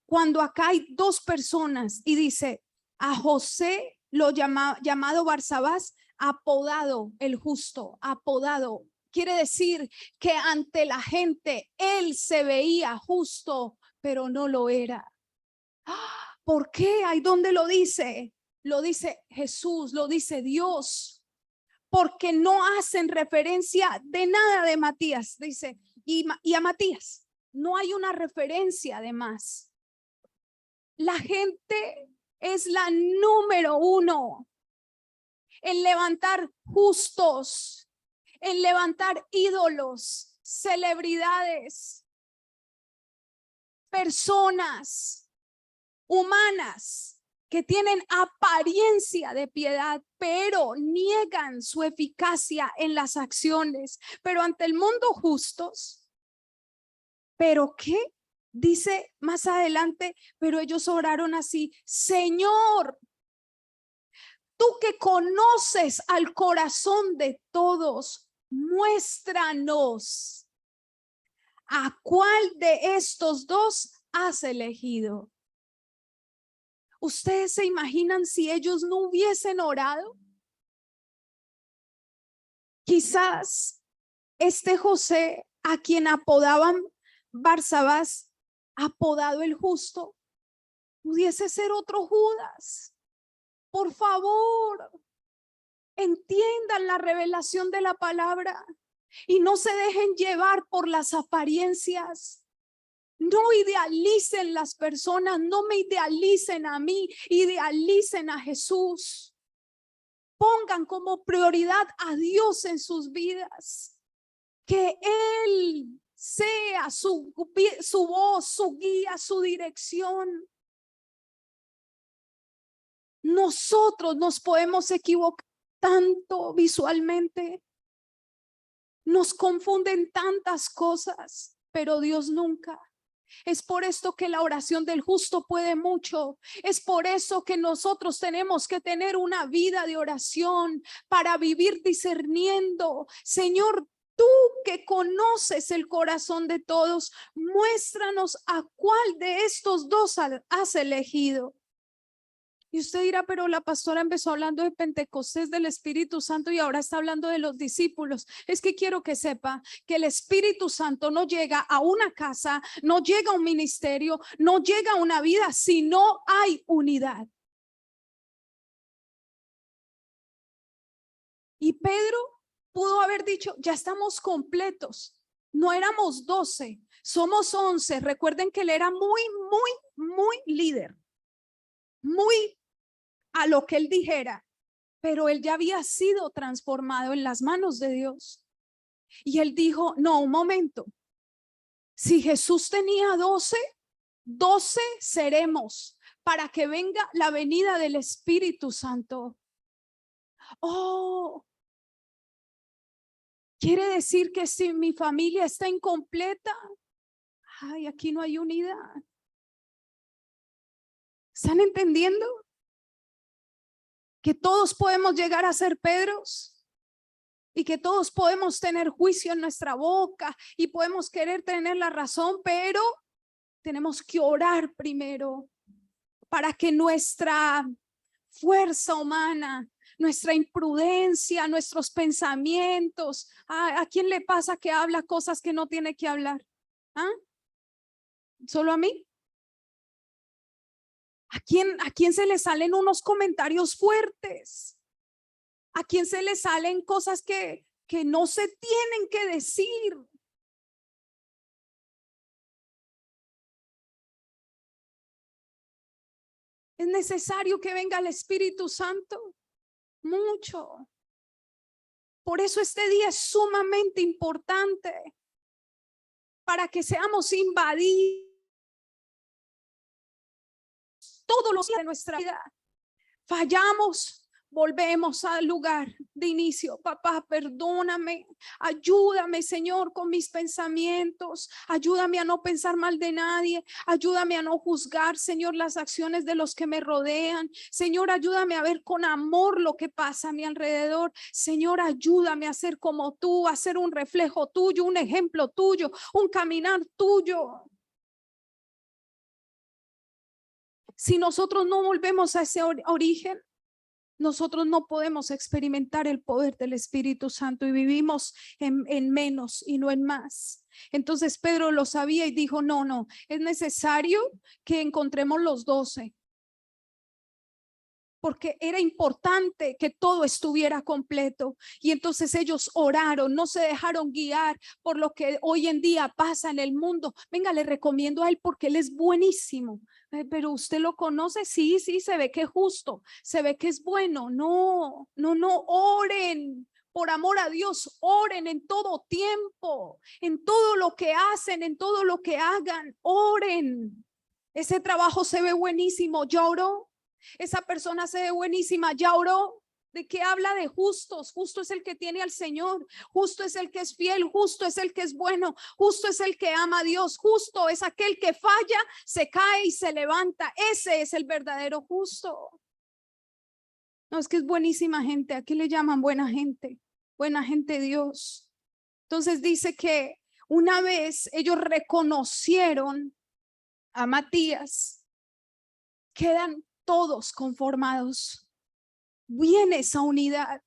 Speaker 1: Cuando acá hay dos personas y dice a José, llamado Barsabás, apodado el justo, apodado, quiere decir que ante la gente él se veía justo, pero no lo era. ¿Por qué? ¿Ahí dónde lo dice? Lo dice Jesús, lo dice Dios, porque no hacen referencia de nada de Matías, dice, y a Matías no hay una referencia de más. La gente es la número uno en levantar justos, en levantar ídolos, celebridades, personas humanas que tienen apariencia de piedad, pero niegan su eficacia en las acciones. Pero ante el mundo justos, ¿pero qué? Dice más adelante, pero ellos oraron así: Señor, tú que conoces al corazón de todos, muéstranos a cuál de estos dos has elegido. ¿Ustedes se imaginan si ellos no hubiesen orado? Quizás este José, a quien apodaban Barsabás, apodado el justo, pudiese ser otro Judas. Por favor, entiendan la revelación de la palabra y no se dejen llevar por las apariencias. No idealicen las personas, no me idealicen a mí, idealicen a Jesús. Pongan como prioridad a Dios en sus vidas. Que Él sea su voz, su guía, su dirección. Nosotros nos podemos equivocar tanto visualmente. Nos confunden tantas cosas, pero Dios nunca. Es por esto que la oración del justo puede mucho. Es por eso que nosotros tenemos que tener una vida de oración para vivir discerniendo. Señor, tú que conoces el corazón de todos, muéstranos a cuál de estos dos has elegido. Y usted dirá, pero la pastora empezó hablando de Pentecostés, del Espíritu Santo, y ahora está hablando de los discípulos. Es que quiero que sepa que el Espíritu Santo no llega a una casa, no llega a un ministerio, no llega a una vida si no hay unidad. Y Pedro pudo haber dicho, ya estamos completos. No éramos 12, somos 11. Recuerden que él era muy líder, muy a lo que él dijera, pero él ya había sido transformado en las manos de Dios. Y él dijo, no, un momento, si Jesús tenía 12, 12 seremos para que venga la venida del Espíritu Santo. Oh, quiere decir que si mi familia está incompleta, ay, aquí no hay unidad. ¿Están entendiendo? Que todos podemos llegar a ser Pedros. y que todos podemos tener juicio en nuestra boca y podemos querer tener la razón, pero tenemos que orar primero para que nuestra fuerza humana, nuestra imprudencia, nuestros pensamientos, ¿a quién le pasa que habla cosas que no tiene que hablar? ¿Ah? ¿Solo a mí? ¿A quién se le salen unos comentarios fuertes? ¿A quién se le salen cosas que no se tienen que decir? Es necesario que venga el Espíritu Santo. Mucho. Por eso este día es sumamente importante, para que seamos invadidos todos los días de nuestra vida. Fallamos, volvemos al lugar de inicio. Papá, perdóname, ayúdame, Señor, con mis pensamientos, ayúdame a no pensar mal de nadie, ayúdame a no juzgar, Señor, las acciones de los que me rodean. Señor, ayúdame a ver con amor lo que pasa a mi alrededor. Señor, ayúdame a ser como tú, a ser un reflejo tuyo, un ejemplo tuyo, un caminar tuyo. Si nosotros no volvemos a ese origen, nosotros no podemos experimentar el poder del Espíritu Santo y vivimos en menos y no en más. Entonces Pedro lo sabía y dijo, no, es necesario que encontremos los 12. Porque era importante que todo estuviera completo. Y entonces ellos oraron, no se dejaron guiar por lo que hoy en día pasa en el mundo. Venga, le recomiendo a él porque él es buenísimo. Pero usted lo conoce, sí, se ve que es justo, se ve que es bueno. No, oren. Por amor a Dios, oren en todo tiempo, en todo lo que hacen, en todo lo que hagan, oren. Ese trabajo se ve buenísimo. ¿Ya oró? Esa persona se ve buenísima, ¿ya oró? ¿De qué habla? De justos. Justo es el que tiene al Señor, justo es el que es fiel, justo es el que es bueno, justo es el que ama a Dios, justo es aquel que falla, se cae y se levanta. Ese es el verdadero justo. No, es que es buenísima gente. ¿A qué le llaman buena gente? Buena gente Dios. Entonces dice que una vez ellos reconocieron a Matías, quedan todos conformados. Viene esa unidad.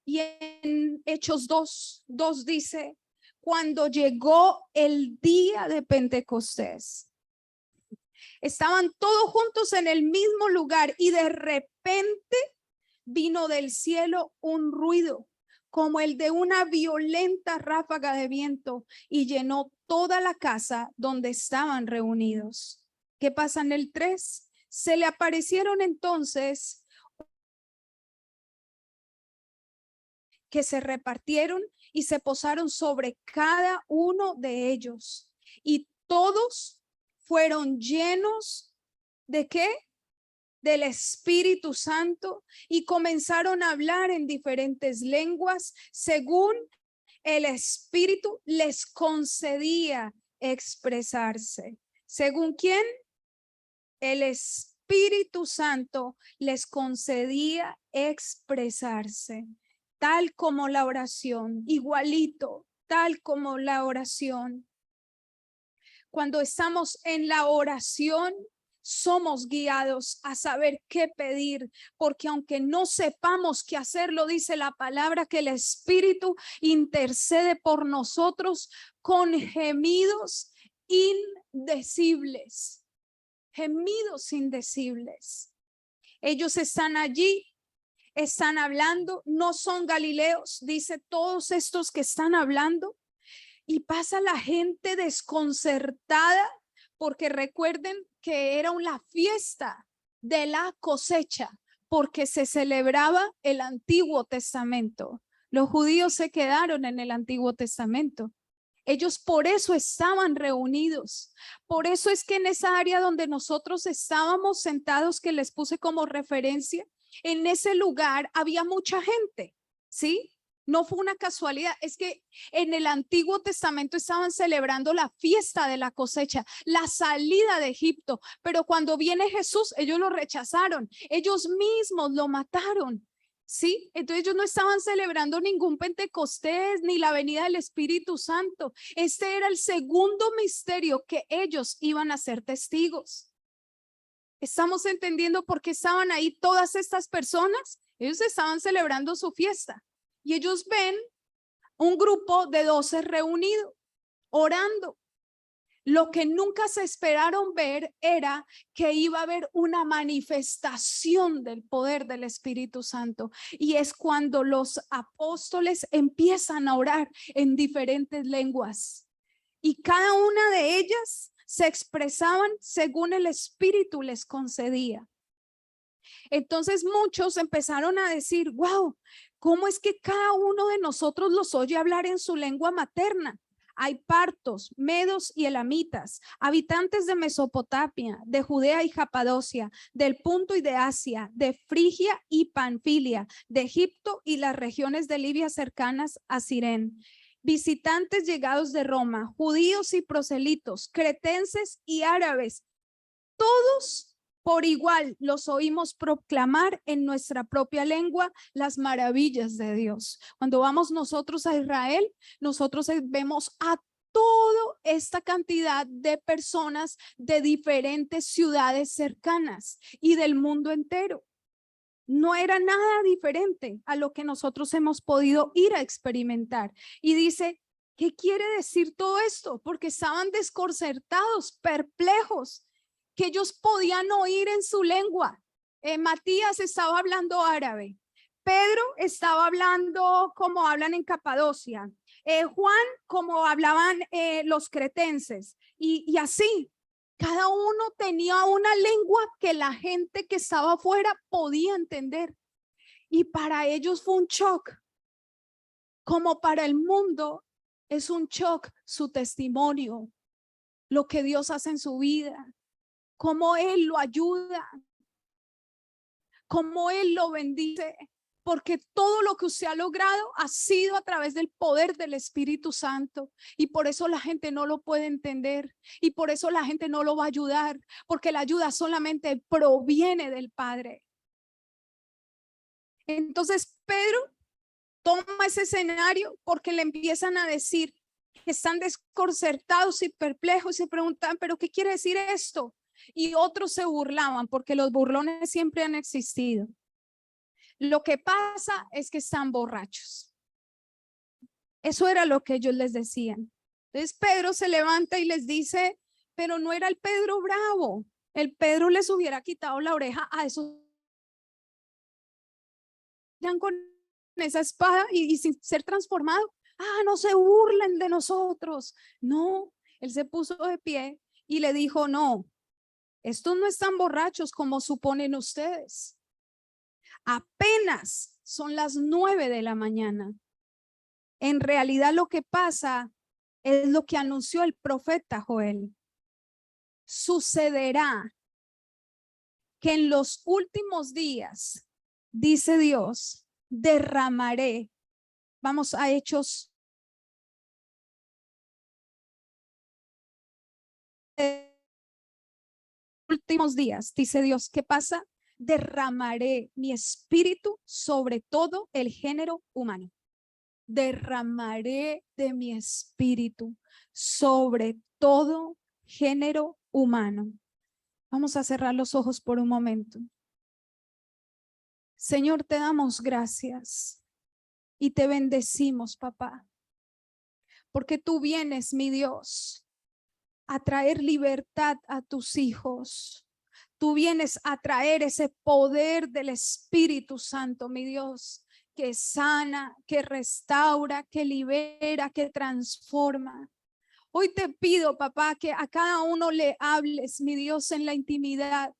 Speaker 1: Y en Hechos 2 dice, cuando llegó el día de Pentecostés, estaban todos juntos en el mismo lugar y de repente vino del cielo un ruido como el de una violenta ráfaga de viento y llenó toda la casa donde estaban reunidos. ¿Qué pasa en el 3? Se le aparecieron entonces que se repartieron y se posaron sobre cada uno de ellos. Y todos fueron llenos ¿de qué? Del Espíritu Santo y comenzaron a hablar en diferentes lenguas según el Espíritu les concedía expresarse. ¿Según quién? El Espíritu Santo les concedía expresarse, tal como la oración, igualito, tal como la oración. Cuando estamos en la oración, somos guiados a saber qué pedir, porque aunque no sepamos qué hacer, lo dice la palabra, que el Espíritu intercede por nosotros con gemidos indecibles. Gemidos indecibles. Ellos están allí, están hablando, no son galileos, dice todos estos que están hablando, y pasa la gente desconcertada, porque recuerden que era una fiesta de la cosecha, porque se celebraba el Antiguo Testamento. Los judíos se quedaron en el Antiguo Testamento. Ellos por eso estaban reunidos. Por eso es que en esa área donde nosotros estábamos sentados, que les puse como referencia, en ese lugar había mucha gente, ¿sí? No fue una casualidad, es que en el Antiguo Testamento estaban celebrando la fiesta de la cosecha, la salida de Egipto, pero cuando viene Jesús, ellos lo rechazaron, ellos mismos lo mataron. ¿Sí? Entonces ellos no estaban celebrando ningún Pentecostés ni la venida del Espíritu Santo. Este era el segundo misterio que ellos iban a ser testigos. ¿Estamos entendiendo por qué estaban ahí todas estas personas? Ellos estaban celebrando su fiesta y ellos ven un grupo de 12 reunidos, orando. Lo que nunca se esperaron ver era que iba a haber una manifestación del poder del Espíritu Santo. Y es cuando los apóstoles empiezan a orar en diferentes lenguas. Y cada una de ellas se expresaban según el Espíritu les concedía. Entonces muchos empezaron a decir, wow, ¿cómo es que cada uno de nosotros los oye hablar en su lengua materna? Hay partos, medos y elamitas, habitantes de Mesopotamia, de Judea y Capadocia, del Punto y de Asia, de Frigia y Panfilia, de Egipto y las regiones de Libia cercanas a Cirene. Visitantes llegados de Roma, judíos y proselitos, cretenses y árabes, todos por igual los oímos proclamar en nuestra propia lengua las maravillas de Dios. Cuando vamos nosotros a Israel, nosotros vemos a toda esta cantidad de personas de diferentes ciudades cercanas y del mundo entero. No era nada diferente a lo que nosotros hemos podido ir a experimentar. Y dice, ¿qué quiere decir todo esto? Porque estaban desconcertados, perplejos, que ellos podían oír en su lengua. Matías estaba hablando árabe. Pedro estaba hablando como hablan en Capadocia. Juan como hablaban los cretenses. Y así. Cada uno tenía una lengua que la gente que estaba afuera podía entender. Y para ellos fue un shock. Como para el mundo es un shock su testimonio, lo que Dios hace en su vida, cómo Él lo ayuda, cómo Él lo bendice. Porque todo lo que usted ha logrado ha sido a través del poder del Espíritu Santo. Y por eso la gente no lo puede entender. Y por eso la gente no lo va a ayudar. Porque la ayuda solamente proviene del Padre. Entonces Pedro toma ese escenario porque le empiezan a decir que están desconcertados y perplejos y se preguntan, ¿pero qué quiere decir esto? Y otros se burlaban porque los burlones siempre han existido. Lo que pasa es que están borrachos. Eso era lo que ellos les decían. Entonces Pedro se levanta y les dice, pero no era el Pedro bravo. El Pedro les hubiera quitado la oreja a esos con esa espada y sin ser transformado. No se burlen de nosotros. No, él se puso de pie y le dijo, no, estos no están borrachos como suponen ustedes. Apenas son las 9 de la mañana. En realidad lo que pasa es lo que anunció el profeta Joel. Sucederá que en los últimos días, dice Dios, derramaré. Vamos a Hechos. Últimos días, dice Dios, ¿qué pasa? Derramaré mi espíritu sobre todo el género humano. Derramaré de mi espíritu sobre todo género humano. Vamos a cerrar los ojos por un momento. Señor, te damos gracias y te bendecimos, papá, porque tú vienes, mi Dios, a traer libertad a tus hijos. Tú vienes a traer ese poder del Espíritu Santo, mi Dios, que sana, que restaura, que libera, que transforma. Hoy te pido, papá, que a cada uno le hables, mi Dios, en la intimidad,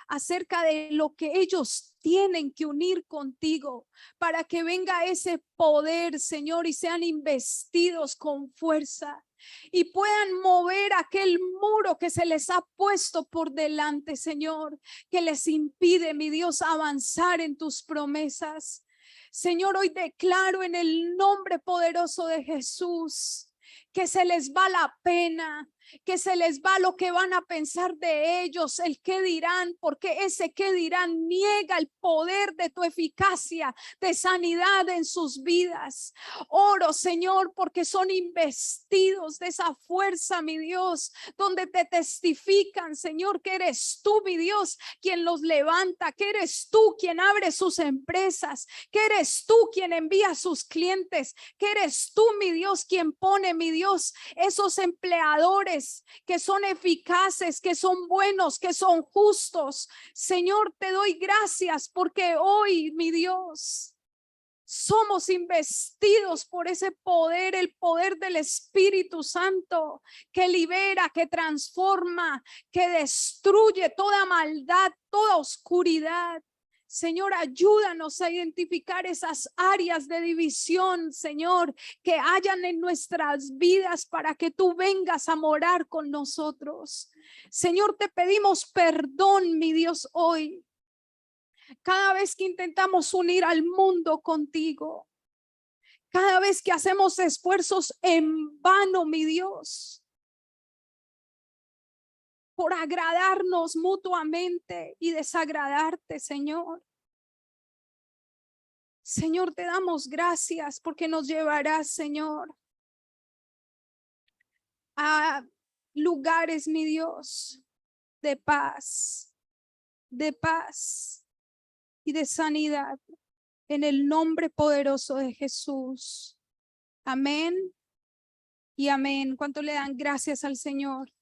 Speaker 1: acerca de lo que ellos tienen que unir contigo para que venga ese poder, Señor, y sean investidos con fuerza y puedan mover aquel muro que se les ha puesto por delante, Señor, que les impide, mi Dios, avanzar en tus promesas. Señor, hoy declaro en el nombre poderoso de Jesús que se les va la pena, que se les va lo que van a pensar de ellos, el qué dirán, porque ese qué dirán niega el poder de tu eficacia, de sanidad en sus vidas. Oro, Señor, porque son investidos de esa fuerza, mi Dios, donde te testifican, Señor, que eres tú, mi Dios, quien los levanta, que eres tú quien abre sus empresas, que eres tú quien envía a sus clientes, que eres tú, mi Dios, quien pone, mi Dios, esos empleadores que son eficaces, que son buenos, que son justos. Señor, te doy gracias porque hoy, mi Dios, somos investidos por ese poder, el poder del Espíritu Santo que libera, que transforma, que destruye toda maldad, toda oscuridad. Señor, ayúdanos a identificar esas áreas de división, Señor, que hayan en nuestras vidas para que tú vengas a morar con nosotros. Señor, te pedimos perdón, mi Dios, hoy. Cada vez que intentamos unir al mundo contigo, cada vez que hacemos esfuerzos en vano, mi Dios, por agradarnos mutuamente y desagradarte, Señor. Señor, te damos gracias porque nos llevarás, Señor, a lugares, mi Dios, de paz y de sanidad en el nombre poderoso de Jesús. Amén y amén. ¿Cuánto le dan gracias al Señor?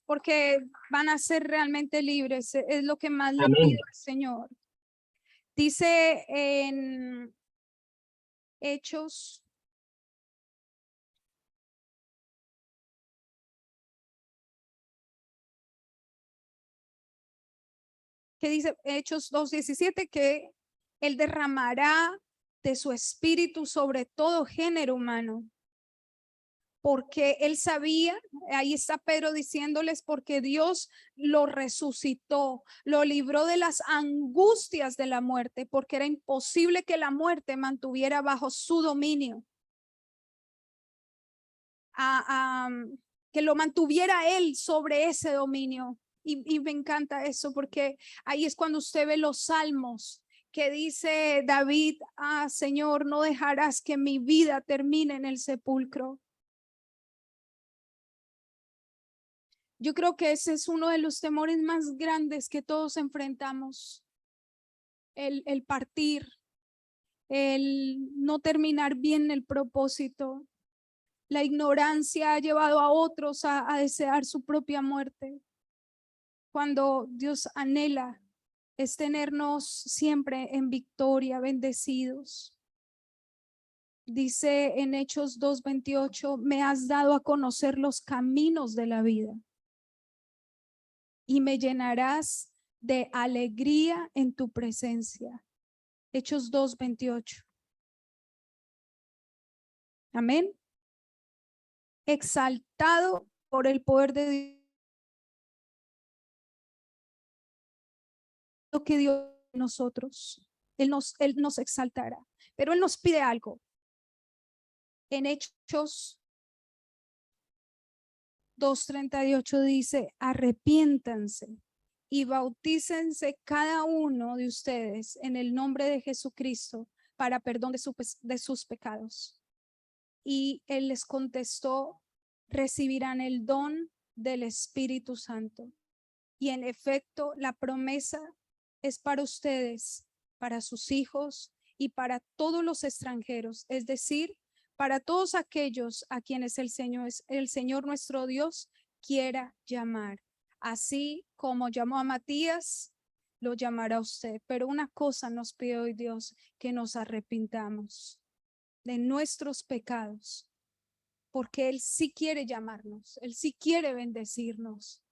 Speaker 1: Porque van a ser realmente libres. Es lo que más le pido al Señor. Dice en Hechos, que dice Hechos 2:17, que Él derramará de su espíritu sobre todo género humano. Porque él sabía, ahí está Pedro diciéndoles, porque Dios lo resucitó, lo libró de las angustias de la muerte, porque era imposible que la muerte mantuviera bajo su dominio, que lo mantuviera él sobre ese dominio. Y me encanta eso, porque ahí es cuando usted ve los salmos que dice David: Señor, no dejarás que mi vida termine en el sepulcro. Yo creo que ese es uno de los temores más grandes que todos enfrentamos, el partir, el no terminar bien el propósito. La ignorancia ha llevado a otros a desear su propia muerte, cuando Dios anhela es tenernos siempre en victoria, bendecidos. Dice en Hechos 2:28, me has dado a conocer los caminos de la vida y me llenarás de alegría en tu presencia. Hechos 2:28. Amén. Exaltado por el poder de Dios, lo que Dios en nosotros. Él nos exaltará. Pero Él nos pide algo. En Hechos 2:38 dice: arrepiéntanse y bautícense cada uno de ustedes en el nombre de Jesucristo para perdón de sus pecados. Y él les contestó: recibirán el don del Espíritu Santo. Y en efecto, la promesa es para ustedes, para sus hijos y para todos los extranjeros, es decir, para todos aquellos a quienes el Señor nuestro Dios quiera llamar. Así como llamó a Matías, lo llamará a usted. Pero una cosa nos pide hoy Dios: que nos arrepintamos de nuestros pecados, porque Él sí quiere llamarnos, Él sí quiere bendecirnos,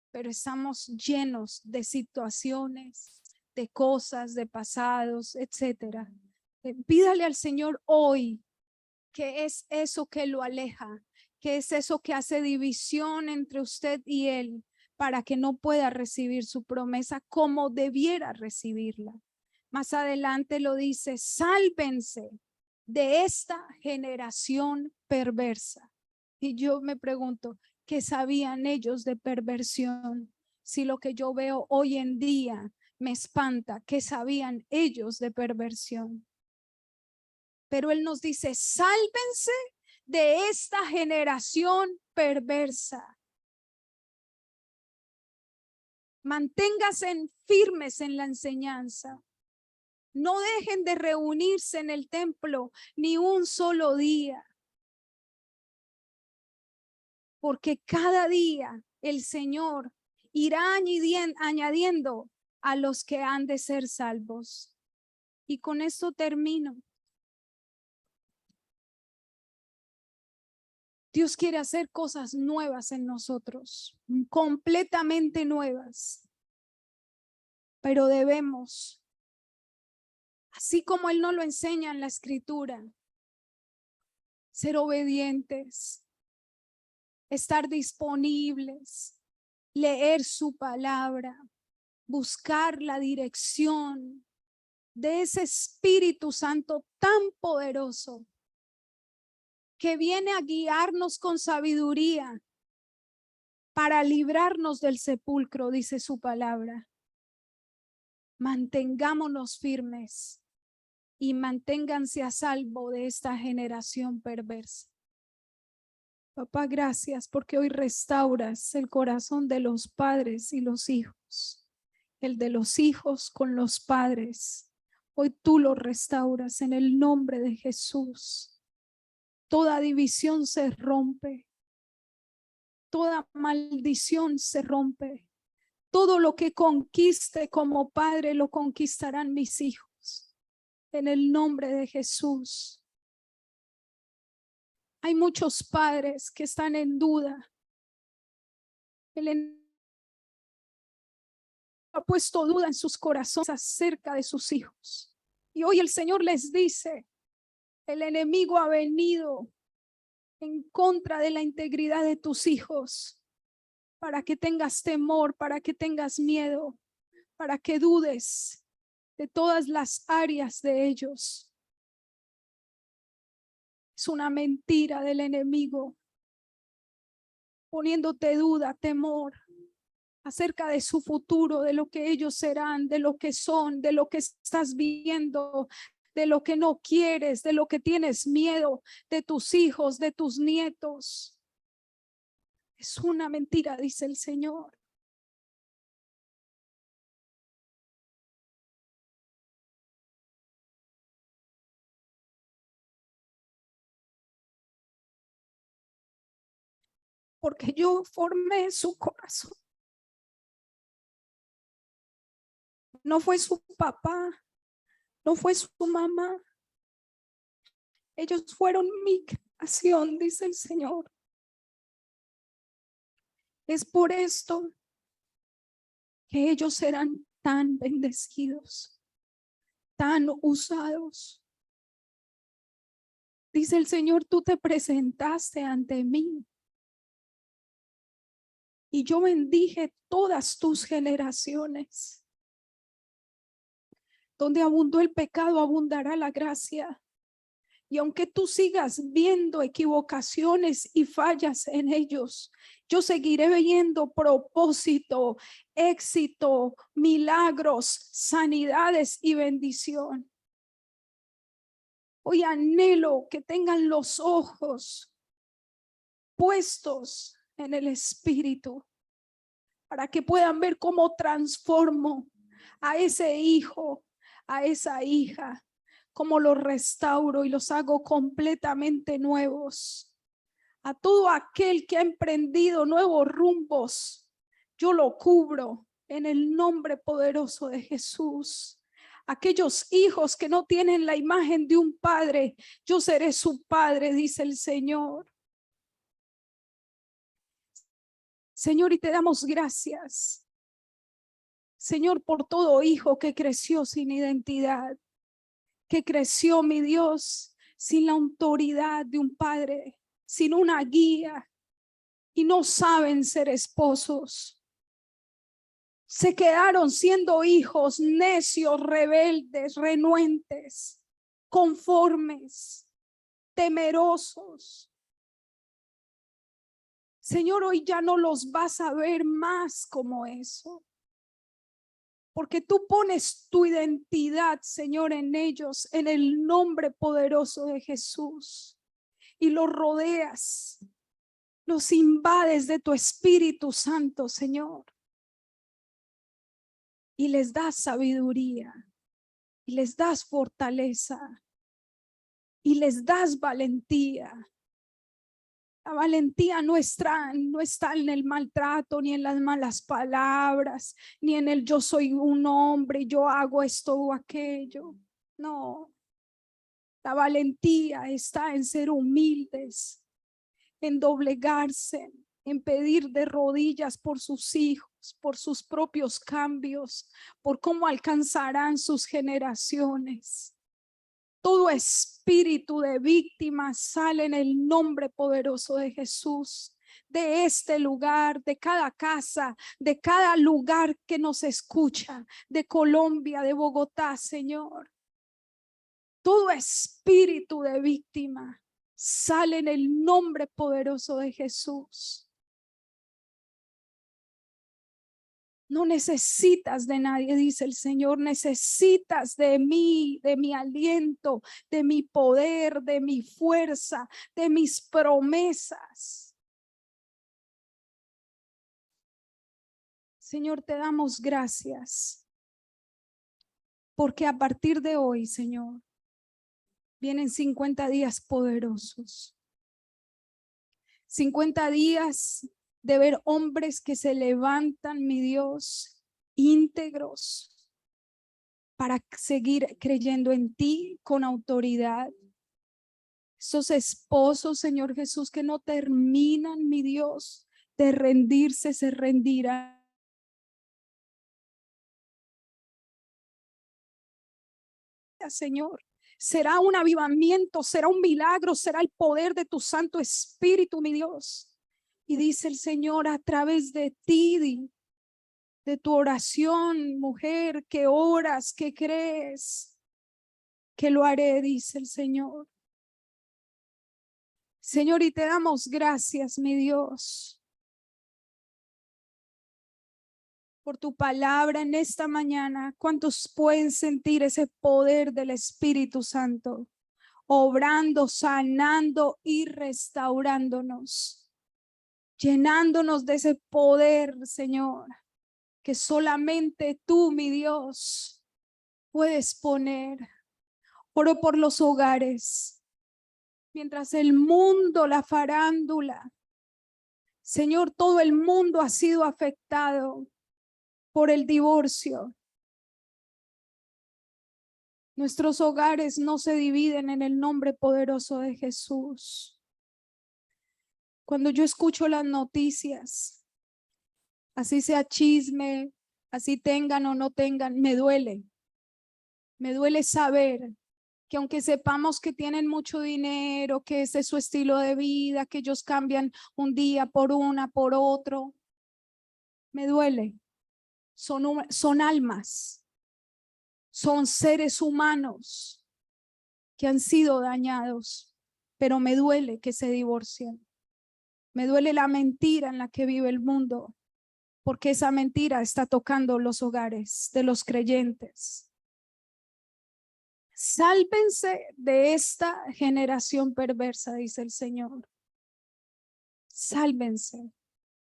Speaker 1: pero estamos llenos de situaciones, de cosas, de pasados, etcétera. Pídale al Señor hoy qué es eso que lo aleja, qué es eso que hace división entre usted y Él, para que no pueda recibir su promesa como debiera recibirla. Más adelante lo dice: sálvense de esta generación perversa. Y yo me pregunto, ¿qué sabían ellos de perversión? Si lo que yo veo hoy en día me espanta, ¿qué sabían ellos de perversión? Pero Él nos dice, sálvense de esta generación perversa. Manténganse firmes en la enseñanza. No dejen de reunirse en el templo ni un solo día. Porque cada día el Señor irá añadiendo a los que han de ser salvos. Y con esto termino. Dios quiere hacer cosas nuevas en nosotros, completamente nuevas. Pero debemos, así como Él nos lo enseña en la Escritura, ser obedientes, estar disponibles, leer su palabra, buscar la dirección de ese Espíritu Santo tan poderoso que viene a guiarnos con sabiduría para librarnos del sepulcro, dice su palabra. Mantengámonos firmes y manténganse a salvo de esta generación perversa. Papá, gracias porque hoy restauras el corazón de los padres y los hijos, el de los hijos con los padres. Hoy tú lo restauras en el nombre de Jesús. Toda división se rompe. Toda maldición se rompe. Todo lo que conquiste como padre lo conquistarán mis hijos. En el nombre de Jesús. Hay muchos padres que están en duda. Él ha puesto duda en sus corazones acerca de sus hijos. Y hoy el Señor les dice, el enemigo ha venido en contra de la integridad de tus hijos, para que tengas temor, para que tengas miedo, para que dudes de todas las áreas de ellos. Es una mentira del enemigo, poniéndote duda, temor acerca de su futuro, de lo que ellos serán, de lo que son, de lo que estás viendo, de lo que no quieres, de lo que tienes miedo, de tus hijos, de tus nietos. Es una mentira, dice el Señor. Porque yo formé su corazón. No fue su papá, no fue su mamá. Ellos fueron mi creación, dice el Señor. Es por esto que ellos serán tan bendecidos, tan usados. Dice el Señor, tú te presentaste ante mí y yo bendije todas tus generaciones. Donde abundó el pecado, abundará la gracia. Y aunque tú sigas viendo equivocaciones y fallas en ellos, yo seguiré viendo propósito, éxito, milagros, sanidades y bendición. Hoy anhelo que tengan los ojos puestos en el Espíritu para que puedan ver cómo transformo a ese hijo, a esa hija, cómo los restauro y los hago completamente nuevos. A todo aquel que ha emprendido nuevos rumbos, yo lo cubro en el nombre poderoso de Jesús. Aquellos hijos que no tienen la imagen de un padre, yo seré su padre, dice el Señor. Señor, y te damos gracias, Señor, por todo hijo que creció sin identidad, que creció, mi Dios, sin la autoridad de un padre, sin una guía, y no saben ser esposos. Se quedaron siendo hijos necios, rebeldes, renuentes, conformes, temerosos. Señor, hoy ya no los vas a ver más como eso. Porque tú pones tu identidad, Señor, en ellos, en el nombre poderoso de Jesús. Y los rodeas, los invades de tu Espíritu Santo, Señor. Y les das sabiduría, y les das fortaleza, y les das valentía. La valentía no está en el maltrato, ni en las malas palabras, ni en el yo soy un hombre, yo hago esto o aquello. No, la valentía está en ser humildes, en doblegarse, en pedir de rodillas por sus hijos, por sus propios cambios, por cómo alcanzarán sus generaciones. Todo espíritu de víctima sale en el nombre poderoso de Jesús, de este lugar, de cada casa, de cada lugar que nos escucha, de Colombia, de Bogotá, Señor. Todo espíritu de víctima sale en el nombre poderoso de Jesús. No necesitas de nadie, dice el Señor, necesitas de mí, de mi aliento, de mi poder, de mi fuerza, de mis promesas. Señor, te damos gracias, porque a partir de hoy, Señor, vienen 50 días poderosos. 50 días de ver hombres que se levantan, mi Dios, íntegros, para seguir creyendo en ti con autoridad. Esos esposos, Señor Jesús, que no terminan, mi Dios, de rendirse, se rendirán. Señor, será un avivamiento, será un milagro, será el poder de tu Santo Espíritu, mi Dios. Y dice el Señor, a través de ti, de tu oración, mujer, que oras, que crees, que lo haré, dice el Señor. Señor, y te damos gracias, mi Dios, por tu palabra en esta mañana. ¿Cuántos pueden sentir ese poder del Espíritu Santo, obrando, sanando y restaurándonos, llenándonos de ese poder, Señor, que solamente tú, mi Dios, puedes poner? Oro por los hogares, mientras el mundo, la farándula, Señor, todo el mundo ha sido afectado por el divorcio. Nuestros hogares no se dividen en el nombre poderoso de Jesús. Cuando yo escucho las noticias, así sea chisme, así tengan o no tengan, me duele. Me duele saber que aunque sepamos que tienen mucho dinero, que ese es su estilo de vida, que ellos cambian un día por otro, me duele. Son almas, son seres humanos que han sido dañados, pero me duele que se divorcien. Me duele la mentira en la que vive el mundo, porque esa mentira está tocando los hogares de los creyentes. Sálvense de esta generación perversa, dice el Señor. Sálvense.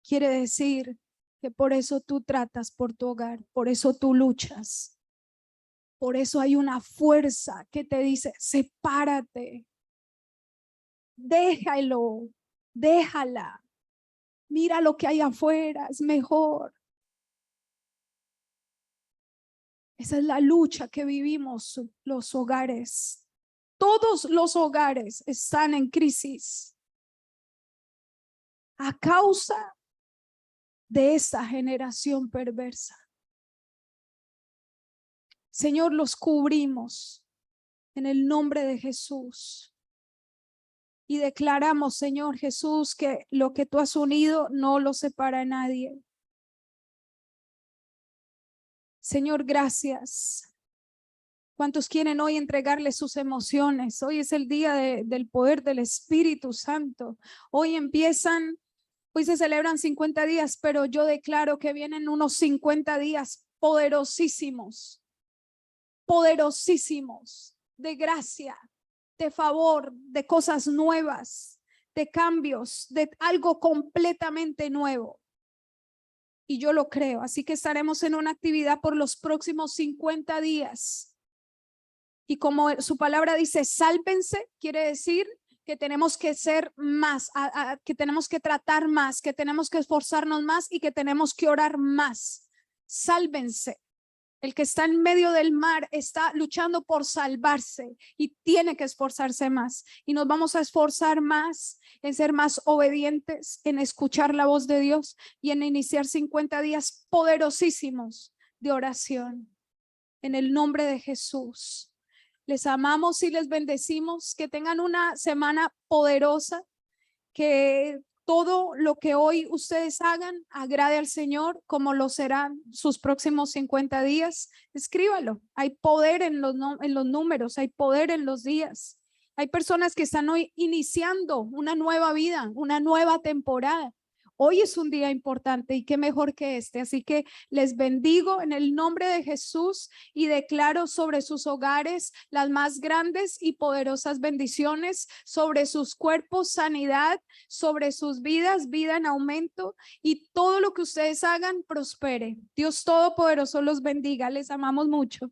Speaker 1: Quiere decir que por eso tú tratas por tu hogar, por eso tú luchas. Por eso hay una fuerza que te dice, sepárate, déjalo, déjala. Mira lo que hay afuera, es mejor. Esa es la lucha que vivimos los hogares. Todos los hogares están en crisis a causa de esta generación perversa. Señor, los cubrimos en el nombre de Jesús. Y declaramos, Señor Jesús, que lo que tú has unido no lo separa a nadie. Señor, gracias. ¿Cuántos quieren hoy entregarle sus emociones? Hoy es el día del poder del Espíritu Santo. Hoy empiezan Hoy se celebran 50 días, pero yo declaro que vienen unos 50 días poderosísimos, poderosísimos, de gracia, de favor, de cosas nuevas, de cambios, de algo completamente nuevo. Y yo lo creo, así que estaremos en una actividad por los próximos 50 días. Y como su palabra dice, sálvense, quiere decir que tenemos que ser más, que tenemos que tratar más, que tenemos que esforzarnos más y que tenemos que orar más. Sálvense. El que está en medio del mar está luchando por salvarse y tiene que esforzarse más. Y nos vamos a esforzar más en ser más obedientes, en escuchar la voz de Dios y en iniciar 50 días poderosísimos de oración. En el nombre de Jesús. Les amamos y les bendecimos. Que tengan una semana poderosa. Que todo lo que hoy ustedes hagan agrade al Señor, como lo serán sus próximos 50 días. Escríbalo. Hay poder en los números, hay poder en los días. Hay personas que están hoy iniciando una nueva vida, una nueva temporada. Hoy es un día importante y qué mejor que este. Así que les bendigo en el nombre de Jesús y declaro sobre sus hogares las más grandes y poderosas bendiciones, sobre sus cuerpos sanidad, sobre sus vidas vida en aumento y todo lo que ustedes hagan prospere. Dios Todopoderoso los bendiga. Les amamos mucho.